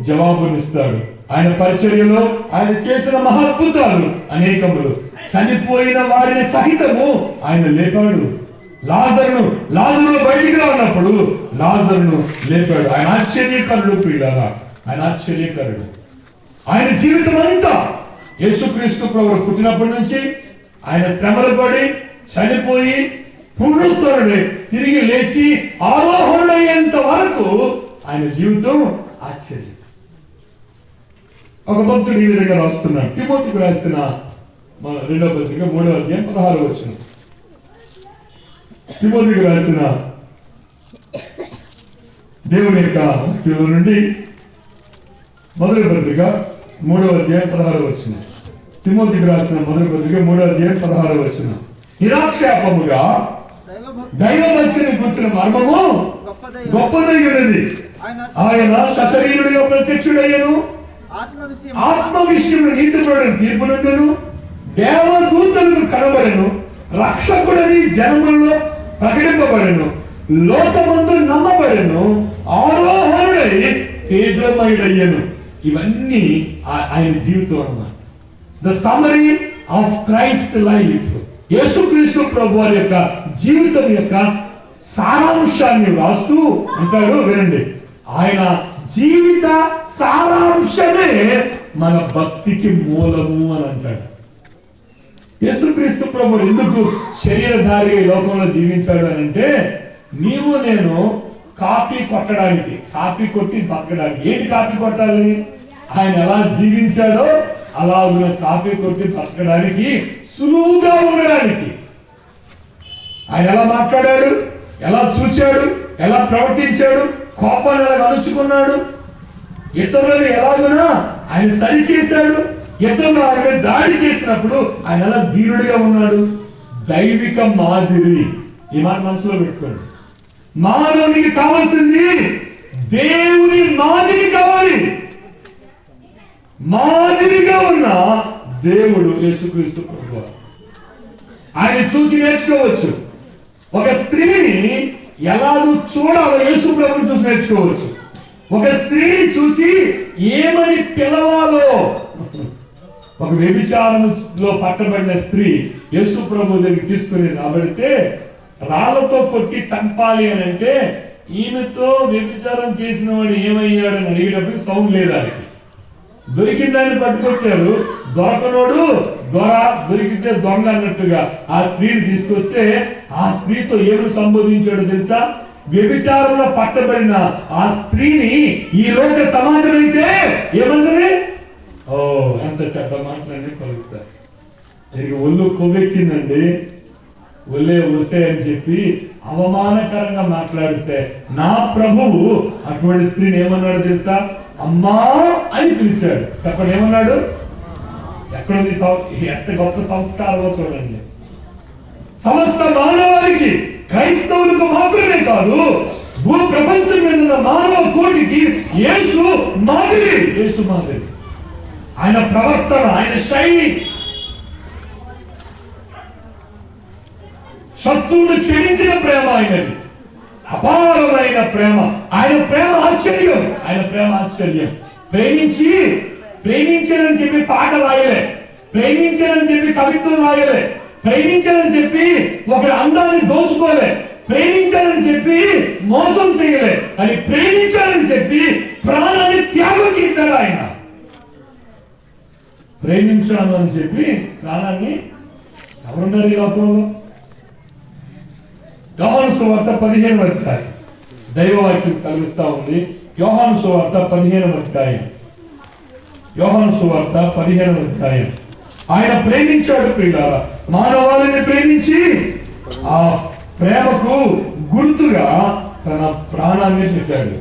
S1: జవాబునిస్తాడు. ఆయన పరిచర్యలో ఆయన చేసిన మహాద్భుతాలు అనేకములు. చనిపోయిన వారిని సహితము ఆయన లేపాడు. లాజరును బయటికి రానప్పుడు లాజరును లేపాడు. ఆయన ఆశ్చర్యకరుడు ప్రియులారా, ఆయన ఆశ్చర్యకరుడు. ఆయన జీవితం అంతా యేసుక్రీస్తు ప్రభువు పుట్టినప్పటి నుంచి ఆయన శ్రమలు పడి చనిపోయి పునరుద్ధరుడై తిరిగి లేచి ఆరోహణయ్యేంత వరకు ఆయన జీవితం ఆశ్చర్యం. ఒక భక్తుడు ఈ విధంగా రాస్తున్నాడు. తిమోతికి రాసిన 2వ పత్రిక 3వ అధ్యాయం 16వ వచనం. తిమోతికి రాసిన దేవుని యొక్క వాక్యం నుండి మొదటి పత్రిక 3వ అధ్యాయం 16వ వచనం. తిమోతికి రాసిన మొదటి పత్రిక 3వ అధ్యాయం 16వ వచనం. నిరాక్షేపముగా దైవభక్తిని కూర్చున్న మర్మము గొప్పదైనది. ఆయన సశరీరుడిగా ప్రత్యక్షుడయ్యను, ఆత్మ విషయం నీతిపడని తీర్పునందును, దేవదూతలను కనబడను, రక్షకుడని జనములలో ప్రకటింపబడను, లోకమందు నమ్మబడను, ఆరోహణుడై తేజోమయుడయ్యను. ఇవన్నీ ఆయన జీవితం అన్నమాట. The summary of Christ life. యేసుక్రీస్తు ప్రభు వారి యొక్క జీవితం యొక్క సారాంశాన్ని రాస్తూ అంటాడు, వినండి. ఆయన జీవిత సారాంశమే మన భక్తికి మూలము అని అంటాడు. యేసుక్రీస్తు ప్రభు ఎందుకు శరీరధారి లోకంలో జీవించాడు అని అంటే, నీవు నేను కాపీ కొట్టడానికి, కాపీ కొట్టి బతకడానికి. ఏంటి కాపీ కొట్టాలి? ఆయన ఎలా జీవించాడో అలా కాపీ కొట్టి బతకడానికి, సులువుగా ఉండడానికి. ఆయన ఎలా మాట్లాడాడు, ఎలా చూచాడు, ఎలా ప్రవర్తించాడు, కోపాన్ని ఎలా అణుచుకున్నాడు, ఇతరులను ఎలాగునా ఆయన సరి చేశాడు, ఇతరులు ఆయన మీద దాడి చేసినప్పుడు ఆయన ఎలా ధీరుడిగా ఉన్నాడు. దైవిక మాదిరి. ఈ మాట మనసులో పెట్టుకోండి. మానవునికి కావాల్సింది దేవుని మాదిరి కావాలి. మాదిరిగా ఉన్న దేవుడు యేసుక్రీస్తు ప్రభువు. ఆయన చూసి నేర్చుకోవచ్చు. ఒక స్త్రీని ఎలా చూడాలో యేసు ప్రభువుని చూసి నేర్చుకోవచ్చు. ఒక స్త్రీని చూసి ఏమని పిలవాలో. ఒక వ్యభిచారంలో పట్టబడిన స్త్రీ యేసు ప్రభు దగ్గరికి తీసుకుని రాబడితే రాళ్లతో కొట్టి చంపాలి అని అంటే, ఈమెతో వ్యభిచారం చేసిన వాడు ఏమయ్యాడు అని అడిగేటప్పుడు సౌండ్ లేదు. ఆయనకి దొరికిన దాన్ని పట్టుకొచ్చారు. దొరకనోడు దొరికితే దొంగ అన్నట్టుగా ఆ స్త్రీని తీసుకొస్తే ఆ స్త్రీతో ఏమని సంబోధించాడు తెలుసా? వ్యభిచారంలో పట్టబడిన ఆ స్త్రీని ఈ లోక సమాజం అయితే ఏమంటది? ఓ ఎంత చెడ్డ మాటలన్నీ పలుకుతారు. దీనికి ఒళ్ళు కొవ్వెక్కిందండి, ఒళ్ళే వస్తే అని చెప్పి అవమానకరంగా మాట్లాడితే నా ప్రభువు అటువంటి స్త్రీని ఏమన్నాడు తెలుసా? అమ్మా అని పిలిచాడు. చెప్పండి, ఏమన్నాడు? ఎక్కడుంది? ఎంత గొప్ప సంస్కారమో చూడండి. సమస్త మానవాళికి, క్రైస్తవులకు మాత్రమే కాదు, భూ ప్రపంచం మీద ఉన్న మానవ కోటికి యేసు మాదిరి. యేసు మాదిరి. ఆయన ప్రవర్తన, ఆయన శైలి, శత్రువును క్షమించిన ప్రేమ ఆయనది. అపారమైన ప్రేమ. ఆయన ప్రేమ ఆశ్చర్యం. ఆయన ప్రేమ ఆశ్చర్యం. ప్రేమించాలని చెప్పి పాట రాయలే, ప్రేమించాలని చెప్పి కవిత్వం రాయలే, ప్రేమించాలని చెప్పి ఒకరి అందాన్ని దోచుకోలే, ప్రేమించాలని చెప్పి మోసం చేయలే, అని ప్రేమించాలని చెప్పి ప్రాణాన్ని త్యాగం చేశాడు ఆయన. ప్రేమించాను అని చెప్పి ప్రాణాన్ని ఎవరున్నారు ఈ లోకంలో? యోహాను సువార్త 15వ అధ్యాయం దైవవాక్యం కలిగిస్తా ఉంది. యోహాను సువార్త 15వ అధ్యాయం. యోహాను సువార్త 15వ అధ్యాయం. ఆయన ప్రేమించాడు ప్రియులారా, మానవాళిని ప్రేమించి ఆ ప్రేమకు గుర్తుగా తన ప్రాణాన్ని పెట్టాడు.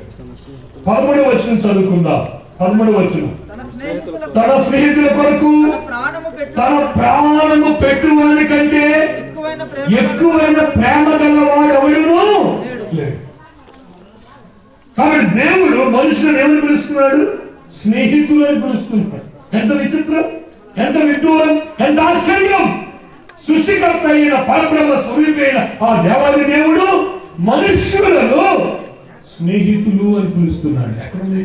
S1: 13వ వచనం చదువుకుందాం. 13వ వచనం. తన స్నేహితుల కొరకు తన ప్రాణము పెట్టువాని కంటే ఎక్కువైన ప్రేమ గలవాడు ఎవడును లేడు. కాబట్టి దేవుడు మనుషులను ఏమని పిలుస్తున్నాడు? స్నేహితులు అని పిలుస్తున్నాడు. ఎంత విచిత్రం, ఎంత విడ్డూరం, ఎంత ఆశ్చర్యం! సృష్టికర్త అయిన పరబ్రహ్మ స్వరూపైన ఆ దేవాది దేవుడు మనుష్యులను స్నేహితులు అని పిలుస్తున్నాడు. ఎక్కడుంది?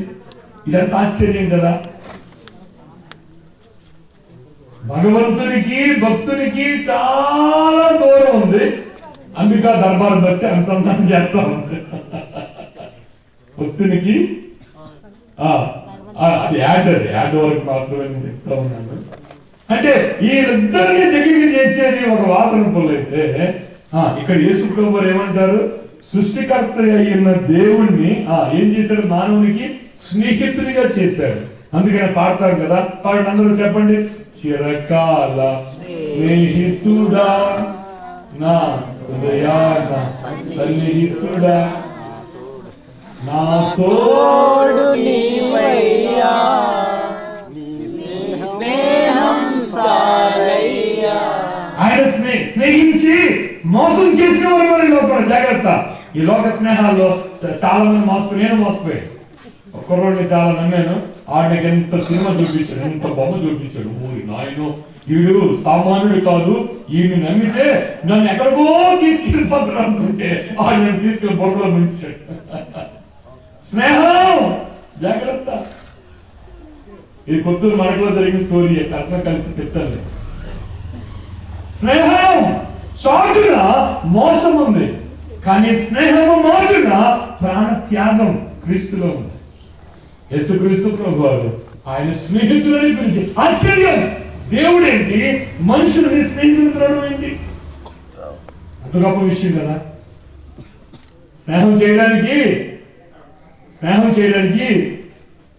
S1: ఇదంతా ఆశ్చర్యం కదా. భగవంతునికి భక్తునికి చాలా దూరం ఉంది. అంబికా దర్బార్ బట్టి అనుసంధానం చేస్తా ఉంది. భక్తునికి అది యాడ్ వరకు మాత్రమే చెప్తా ఉన్నాను. అంటే ఈ ఇద్దరిని దగ్గరికి చేర్చేది ఒక వాసన పొల్లైతే ఇక్కడ యేసు ప్రభువు ఏమంటారు, సృష్టికర్త అయిన దేవుణ్ణి ఏం చేశాడు, మానవునికి స్నేహితుడిగా చేశాడు. అందుకని పాడతారు కదా, పాడండి అందరూ చెప్పండి. చిరకాల స్నేహితుడా నా హృదయాన సన్నిహితుడా నా తోడు నీవయ్యా స్నేహం చాలయ్యా. ఆయన స్నేహించి మోసం చేసిన వారు లోపల జాగ్రత్త. ఈ లోక స్నేహాల్లో చాలా మంది నేను మోసపోయాను. ఒక్కరోడిని చాలా నమ్మాను. ఆడికి ఎంత సినిమా చూపించాడు, ఎంత బొమ్మ చూపించాడు. ఊరి నాయనో వీడు సామాన్యుడు కాదు, వీడిని నమ్మితే నన్ను ఎక్కడికో తీసుకెళ్ళిపోతాడు అనుకుంటే ఆడు నన్ను తీసుకెళ్ళి బొమ్మలో ముంచాడు. స్నేహం జాగ్రత్త. ఇది కొత్తూరు మనకులో జరిగిన స్టోరీ, కష్టం కలిసి చెప్తాను. స్నేహం చాటున మోసం ఉంది, కానీ స్నేహము మాటున ప్రాణ త్యాగం క్రీస్తులో ఉంది. యేసుక్రీస్తు ప్రభువారు ఆయన స్నేహితులని పిలిచి ఆశ్చర్యం. దేవుడేంటి మనుషులని స్నేహితులు ఏంటి? అంత గొప్ప విషయం కదా. స్నేహం చేయడానికి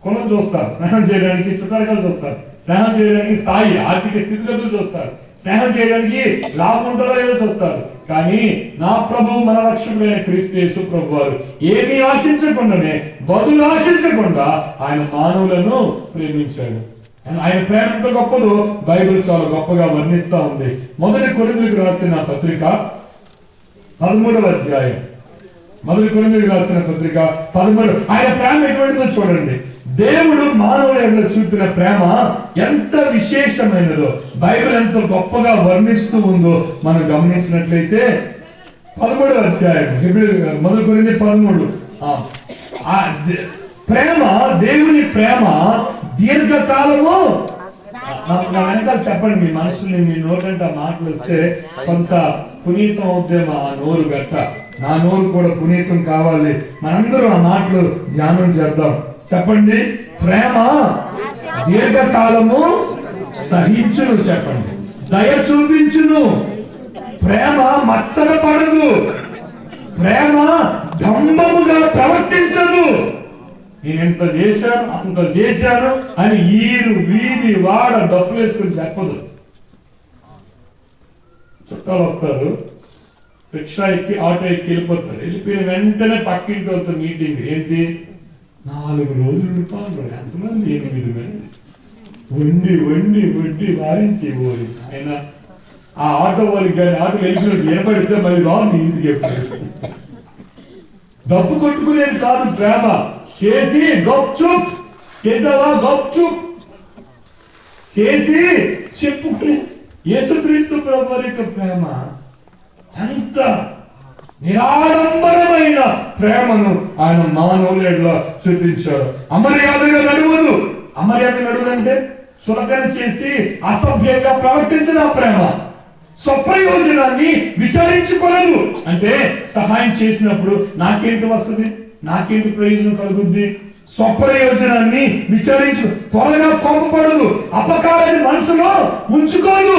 S1: కులం చూస్తారు, స్నేహం చేయడానికి చుట్టాలు చూస్తారు, స్నేహం చేయడానికి స్థాయి ఆర్థిక స్థితిగతులు చూస్తారు, స్నేహం చేయడానికి లాభం ఉంటుందో లేదో చూస్తారు. కానీ నా ప్రభు మన రక్షకుడైన క్రీస్తు యేసు ప్రభు వారు ఏమీ ఆశించకుండానే, బదులు ఆశించకుండా ఆయన మానవులను ప్రేమించాడు. ఆయన ప్రేమతో గొప్పదు బైబిల్ చాలా గొప్పగా వర్ణిస్తా ఉంది. మొదటి కొరింథీయులకు రాసిన పత్రిక 13వ అధ్యాయం, మొదటి కొరింథీయులకు రాసిన పత్రిక 13. ఆయన ప్రేమ ఎటువంటిదో చూడండి. దేవుడు మానవుల చూపిన ప్రేమ ఎంత విశేషమైనదో బైబిల్ ఎంత గొప్పగా వర్ణిస్తూ ఉందో మనం గమనించినట్లయితే 13వ అధ్యాయం మొదటి కొరింథీ 13. ప్రేమ, దేవుని ప్రేమ దీర్ఘకాలము. వెనకాల చెప్పండి, మీ మనసుని మీ నోటంటే మాటలు వస్తే కొంత పునీతం అవుతాం. ఆ నోరు గట్ట, నా నోరు కూడా పునీతం కావాలి. మనందరూ ఆ మాటలు ధ్యానం చేద్దాం. చెప్పండి. ప్రేమ దీర్ఘకాలము సహించును. చెప్పండి. దయ చూపించును. ప్రేమ మత్సర పడదు. ప్రేమ దంభముగా ప్రవర్తించదు. నేను ఎంత చేశాను అంత చేశాను అని ఈరు వీధి వాడ డబ్బులు వేసుకుని చెప్పదు. చుట్టాలు వస్తారు, రిక్షా ఎక్కి ఆటో ఎక్కి వెళ్ళిపోతారు. వెళ్ళిపోయిన వెంటనే పక్కింటి వాళ్ళతో మీటింగ్. ఏంటి, 4 రోజులు ఉంటాను, ఎంతమంది 8 మంది వండి వండి వండి వారించి పోయి ఆయన ఆ ఆటో వాళ్ళకి కానీ ఆటో వెళ్ళిపోయినట్టు ఏర్పడితే మళ్ళీ రాను ఇంటికి ఎప్పుడు. డబ్బు కొట్టుకునేది కాదు ప్రేమ. చేసి గప్చుప్ చేసావా, గప్చుప్ చేసి చెప్పుకునే యేసుక్రీస్తు ప్రభువు యొక్క ప్రేమ అంత నిరాడంబరమైన ప్రేమను ఆయన మానవులలో చూపించాడు. అమర్యాదగా నడువదు. అమర్యాద నడువంటే చులకన చేసి అసభ్యంగా ప్రవర్తించిన ప్రేమ. స్వప్రయోజనాన్ని విచారించుకోలేదు. అంటే సహాయం చేసినప్పుడు నాకేంటి వస్తుంది, నాకేంటి ప్రయోజనం కలుగుద్ది. స్వప్రయోజనాన్ని విచారించు. త్వరగా కోపపడదు. అపకారాన్ని మనసులో ఉంచుకోదు.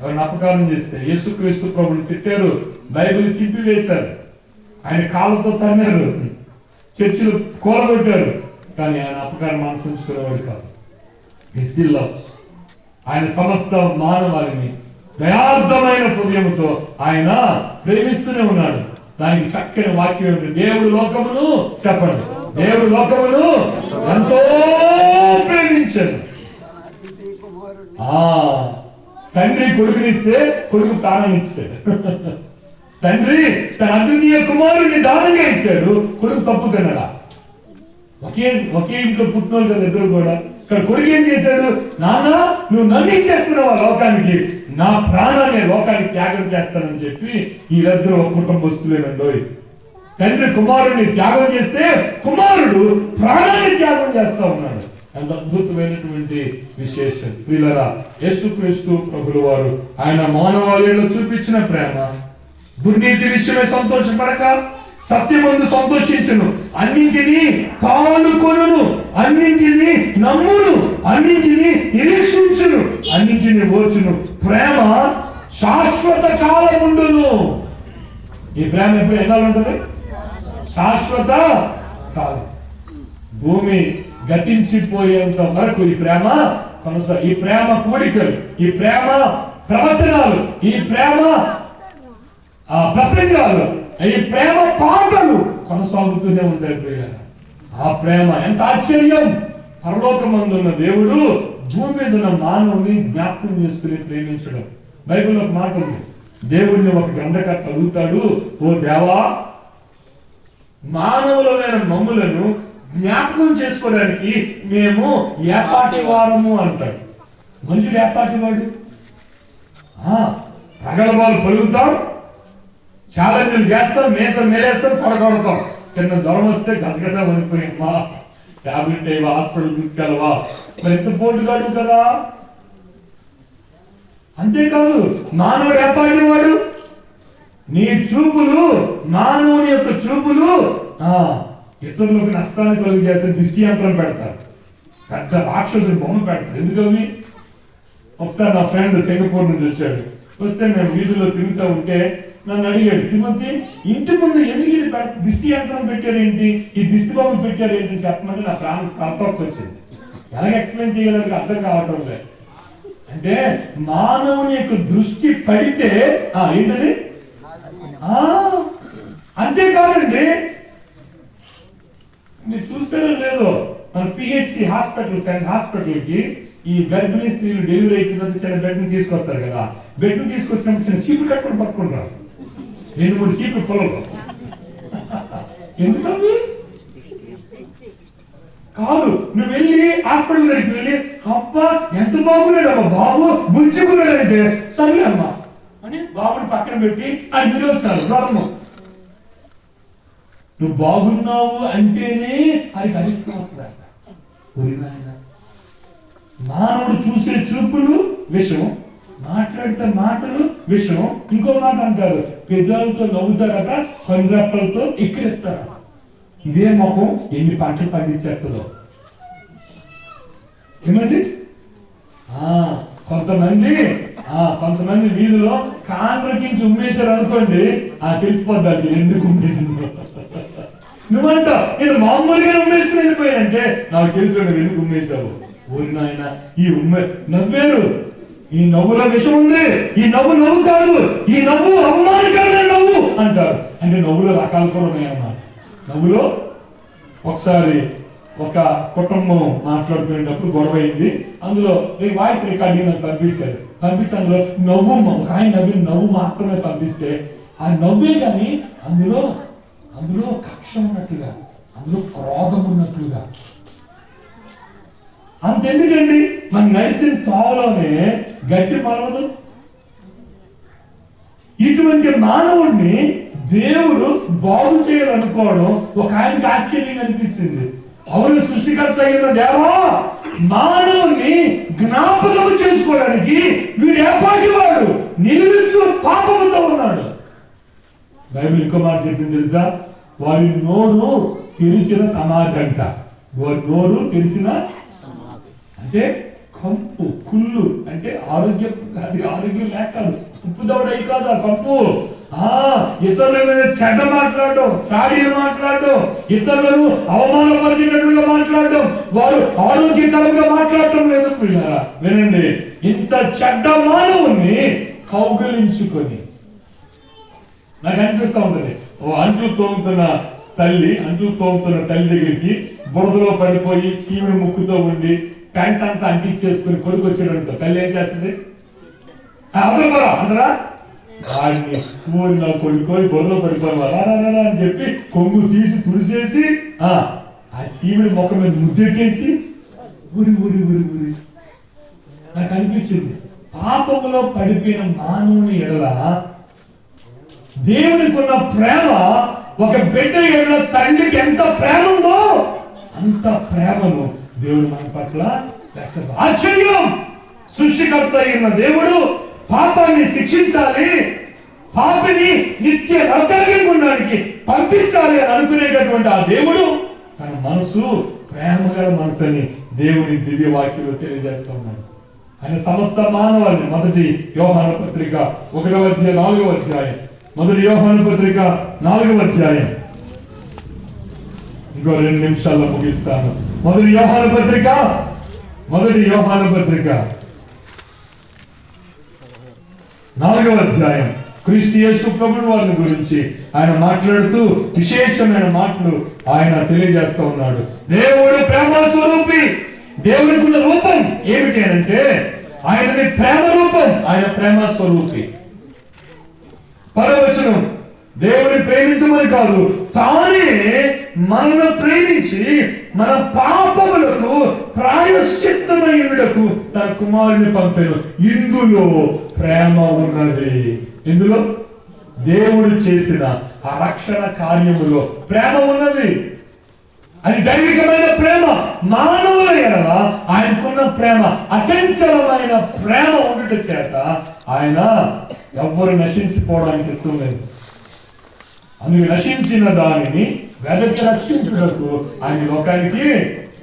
S1: ఎవరిని అపకారం చేస్తే యేసుక్రీస్తు ప్రభువుని తిట్టారు, బైబిల్ చింపి వేశారు, ఆయన కాళ్ళతో తన్నారు, చర్చిలు కూలగొట్టారు. కానీ ఆయన అపకారం మనసు ఉంచుకునేవాడు కాదు. He still loves. ఆయన సమస్త మానవాళిని దయార్థమైన హృదయంతో ఆయన ప్రేమిస్తూనే ఉన్నాడు. దానికి చక్కని వాక్యం ఏమిటి? దేవుడు లోకమును, చెప్పండి, దేవుడు లోకమును ఎంతో ప్రేమించాడు. తండ్రి కొడుకునిస్తే కొడుకు ప్రాణాన్ని ఇస్తాడు. తండ్రి తన అద్వితీయ కుమారుడిని దానంగా ఇచ్చాడు. కొడుకు తప్పు తిన్నాడా? ఒకే ఇంట్లో పుట్టినోళ్ళు కదా ఇద్దరు కూడా. ఇక్కడ కొడుకు ఏం చేశాడు? నాన్న నువ్వు నన్ను ఇచ్చేస్తున్నావా లోకానికి, నా ప్రాణాన్ని లోకానికి త్యాగం చేస్తానని చెప్పి వీళ్ళిద్దరూ ఒక కుటుంబస్తులేనండోయ్. తండ్రి కుమారుడిని త్యాగం చేస్తే కుమారుడు ప్రాణాన్ని త్యాగం చేస్తా ఉన్నాడు. ఎంత అద్భుతమైనటువంటి విశేషం. ప్రియులారా, యేసుక్రీస్తు ప్రభుల వారు ఆయన మానవాళిలో చూపించిన ప్రేమ, దుర్నీతి విషయమే సంతోషపడక సత్యమందు సంతోషించును, అన్నింటినీ తాళుకొనును, అన్నింటినీ నమ్మును, అన్నింటినీ నిరీక్షించును, అన్నింటినీ ఓర్చును. ప్రేమ శాశ్వత కాలముండును. ఈ ప్రేమ ఎప్పుడు ఎన్నాళ్ళు ఉంటుంది? శాశ్వత కాలం. భూమి గతించిపోయేంత వరకు ఈ ప్రేమ కొనసాగు. ఈ ప్రేమ కోడికలు, ఈ ప్రేమ ప్రవచనాలు, ఈ ప్రేమ ప్రసంగాలు, ఈ ప్రేమ పాటలు కొనసాగుతూనే ఉంటాయి ప్రియులారా. ఆ ప్రేమ ఎంత ఆశ్చర్యం! పరలోకమందున్న దేవుడు భూమి మీద ఉన్న మానవుని జ్ఞాపకం చేసుకుని ప్రేమించడం. బైబిల్లో ఒక మాట ఉంది, దేవుడిని ఒక గ్రంథకర్త అడుగుతాడు, ఓ దేవా, మానవులమైన మమ్ములను జ్ఞాపకం చేసుకోవడానికి మేము ఏపాటి వారము అంటాడు. మనుషుడు ఏపాటి వాడు? ప్రగల్భాలు పలుకుతాం, ఛాలెంజ్లు చేస్తాం, మేసం మేలేస్తాం, కొడగొడతాం. చిన్న జ్వరం వస్తే గసగస వణిపోయామ్మా, టాబ్లెట్ అయ్యి హాస్పిటల్ తీసుకెళ్ళవా, మరి ఎంత పోటుగాడు కదా. అంతేకాదు, మానవుడు ఏపాటి వాడు? నీ చూపులు, మానవుని యొక్క చూపులు ఇతరులకు నష్టాన్ని కలుగు చేస్తే దిష్టి యంత్రం పెడతారు, పెద్ద రాక్షసుడు బొమ్మ పెడతారు. ఎందుకని? ఒకసారి నా ఫ్రెండ్ సింగపూర్ నుంచి వచ్చాడు. వస్తే మేము వీధుల్లో తిరుగుతూ ఉంటే నన్ను అడిగాడు, తిమ్మతి, ఇంటి ముందు ఎందుకు ఇది దిష్టి యంత్రం పెట్టారేంటి, ఈ దిష్టి బొమ్మ పెట్టారేంటి చెప్పమంటే నా ప్రాణం కలతోకి వచ్చింది. ఎలాగ ఎక్స్ప్లెయిన్ చేయాలని అర్థం కావటం లేదు. అంటే మానవుని యొక్క దృష్టి పడితే ఏంటది? అంతేకాదండి, మీరు చూసారో లేదో, మన పిహెచ్సి హాస్పిటల్కి ఈ గర్భిణీ స్త్రీలు డెలివరీ అయిపోయిన చిన్న బెడ్ని తీసుకొస్తారు కదా, బెడ్ని తీసుకొచ్చినప్పుడు చిన్న చీపులు కట్టుకొని పట్టుకుంటారు, 2-3 చీపులు పొలంలో. ఎందుకండి? కాదు, నువ్వు వెళ్ళి హాస్పిటల్ దగ్గరికి వెళ్ళి, అబ్బా ఎంత బాగున్నాడు అమ్మా, బాబు గుంచుకున్నాడు అంటే సరే అమ్మా అని బాబుని పక్కన పెట్టి ఆయన మీరు వస్తారు జ్వరము. నువ్వు బాగున్నావు అంటేనే అది కనిష్టం వస్తుందంట. మానవుడు చూసే చూపులు విషం, మాట్లాడితే మాటలు విషం. ఇంకో మాట అంటారు, పెదాలతో నవ్వుతారట, కనురెప్పలతో ఎక్కిరిస్తారట. ఇదే ముఖం ఎన్ని పంటలు పండించేస్తుందో. ఏమండి? కొంతమంది వీధిలో కాండ్రకించి ఉమ్మేశారు అనుకోండి, తెలిసిపోద్ది ఎందుకు ఉమ్మేసిందో. నువ్వంట నేను మామూలుగా ఉమ్మేసి వెళ్ళిపోయానంటే నాకు తెలుసు ఎందుకు ఉమ్మేశావు. ఊరి నాయన, ఈ నవ్వేరు, ఈ నవ్వులో విషం ఉంది, ఈ నవ్వు నవ్వు కాదు, ఈ నవ్వు అవమానకరమైన నవ్వు అంటారు. అంటే నవ్వులో రకాలు కూడా ఉన్నాయన్నమాట. నవ్వులో ఒకసారి ఒక కుటుంబం మాట్లాడుకునేటప్పుడు గొడవ అయింది. అందులో వాయిస్ రికార్డింగ్ నాకు పంపించారు. పంపించి అందులో నవ్వు, ఒక ఆయన నవ్వు మాత్రమే పంపిస్తే ఆ నవ్వే కానీ అందులో కక్ష ఉన్నట్లుగా, అందులో క్రోధం ఉన్నట్లుగా. అంతెందుకండి, మన నడిచిన తోవలోనే గడ్డి మరవదు. ఇటువంటి మానవుడిని దేవుడు బాగు చేయాలనుకోవడం ఒక ఆయనకి ఆశ్చర్యంగా అనిపించింది. అవును, సృష్టికర్త అయిన దేవా, మానవుని జ్ఞాపకం చేసుకోవడానికి వీడు ఏపాటి వాడు, నిలువెత్తు పాపముతో ఉన్నాడు. బైబిల్ ఇంకో మాట చెప్పింది తెలుసా? వారి నోరు తెరిచిన సమాధి అంట. వారి నోరు తెరిచిన అంటే కంపు, కుళ్ళు అంటే ఆరోగ్యం, అది ఆరోగ్యం లేక ఉప్పు దవడై కాదు ఆ కంపు. ఇతరుల మీద చెడ్డ మాట్లాడడం, సాడీలు మాట్లాడడం, ఇతరులను అవమానపరిచినట్లుగా మాట్లాడడం, వారు ఆరోగ్యకరంగా మాట్లాడటం లేదు. పిల్లరా వినండి, ఇంత చెడ్డ మానవుని కౌగిలించుకొని నాకు అనిపిస్తా ఉంటుంది. అంట్లు తోముతున్న తల్లి దగ్గరికి బురదలో పడిపోయి సీమిడి ముక్కుతో ఉండి ప్యాంట్ అంతా అంటించేసుకుని కొడుకు వచ్చాడు. తల్లి ఏం చేస్తుంది? అవసరపరా అంటారా? వాడిని ఊరి నా కొడుకొని బురదలో పడిపోవాలి అని చెప్పి కొంగు తీసి తుడిసేసి ఆ సీమిడి మొక్క మీద ముద్దెట్టేసి ఊరి నాకు అనిపించింది, పాపంలో పడిపోయిన మానవుని ఎడల దేవునికి ఉన్న ప్రేమ, ఒక బిడ్డ ఎడల తండ్రికి ఎంత ప్రేమ ఉందో అంత ప్రేమను దేవుడు మన పట్ల ఆశ్చర్యం. సృష్టికర్త అయిన దేవుడు పాపాన్ని శిక్షించాలి, పాపిని నిత్య నరకానికి ఉండడానికి పంపించాలి అని అనుకునేటటువంటి ఆ దేవుడు తన మనసు ప్రేమగల మనసు అని దేవుని దివ్య వాక్యంలో తెలియజేస్తా ఉన్నాడు. ఆయన సమస్త మానవాళిని మొదటి యోహాను పత్రిక 1వ అధ్యాయం 4వ అధ్యాయం, మొదటి యోహాను పత్రిక 4వ అధ్యాయం, ఇంకో 2 నిమిషాల్లో ముగిస్తాను. మొదటి యోహాను పత్రిక 4వ అధ్యాయం క్రీస్తు యేసు ప్రభువు వారిని గురించి ఆయన మాట్లాడుతూ విశేషమైన మాటలు ఆయన తెలియజేస్తా ఉన్నాడు. దేవుడు ప్రేమ స్వరూపి. దేవుడికి ఉన్న రూపం ఏమిటి అంటే ఆయనది ప్రేమ రూపం, ఆయన ప్రేమ స్వరూపి. పరవచనం, దేవుని ప్రేమించమని కాదు, తానే మనల్ని ప్రేమించి మన పాపములకు ప్రాయశ్చిత్తమయుడకు తన కుమారుని పంపెను. ఇందులో ప్రేమ ఉన్నది. ఇందులో దేవుడు చేసిన ఆ రక్షణ కార్యములో ప్రేమ ఉన్నది. అది దైవికమైన ప్రేమ. మానవుల ఎడల ఆయనకున్న ప్రేమ అచంచలమైన ప్రేమ ఉండట చేత ఆయన ఎవ్వరు నశించిపోవడానికి ఇష్టం లేదు. అందుకు నశించిన దానిని వెదకి రక్షించుటకు ఆయన లోకానికి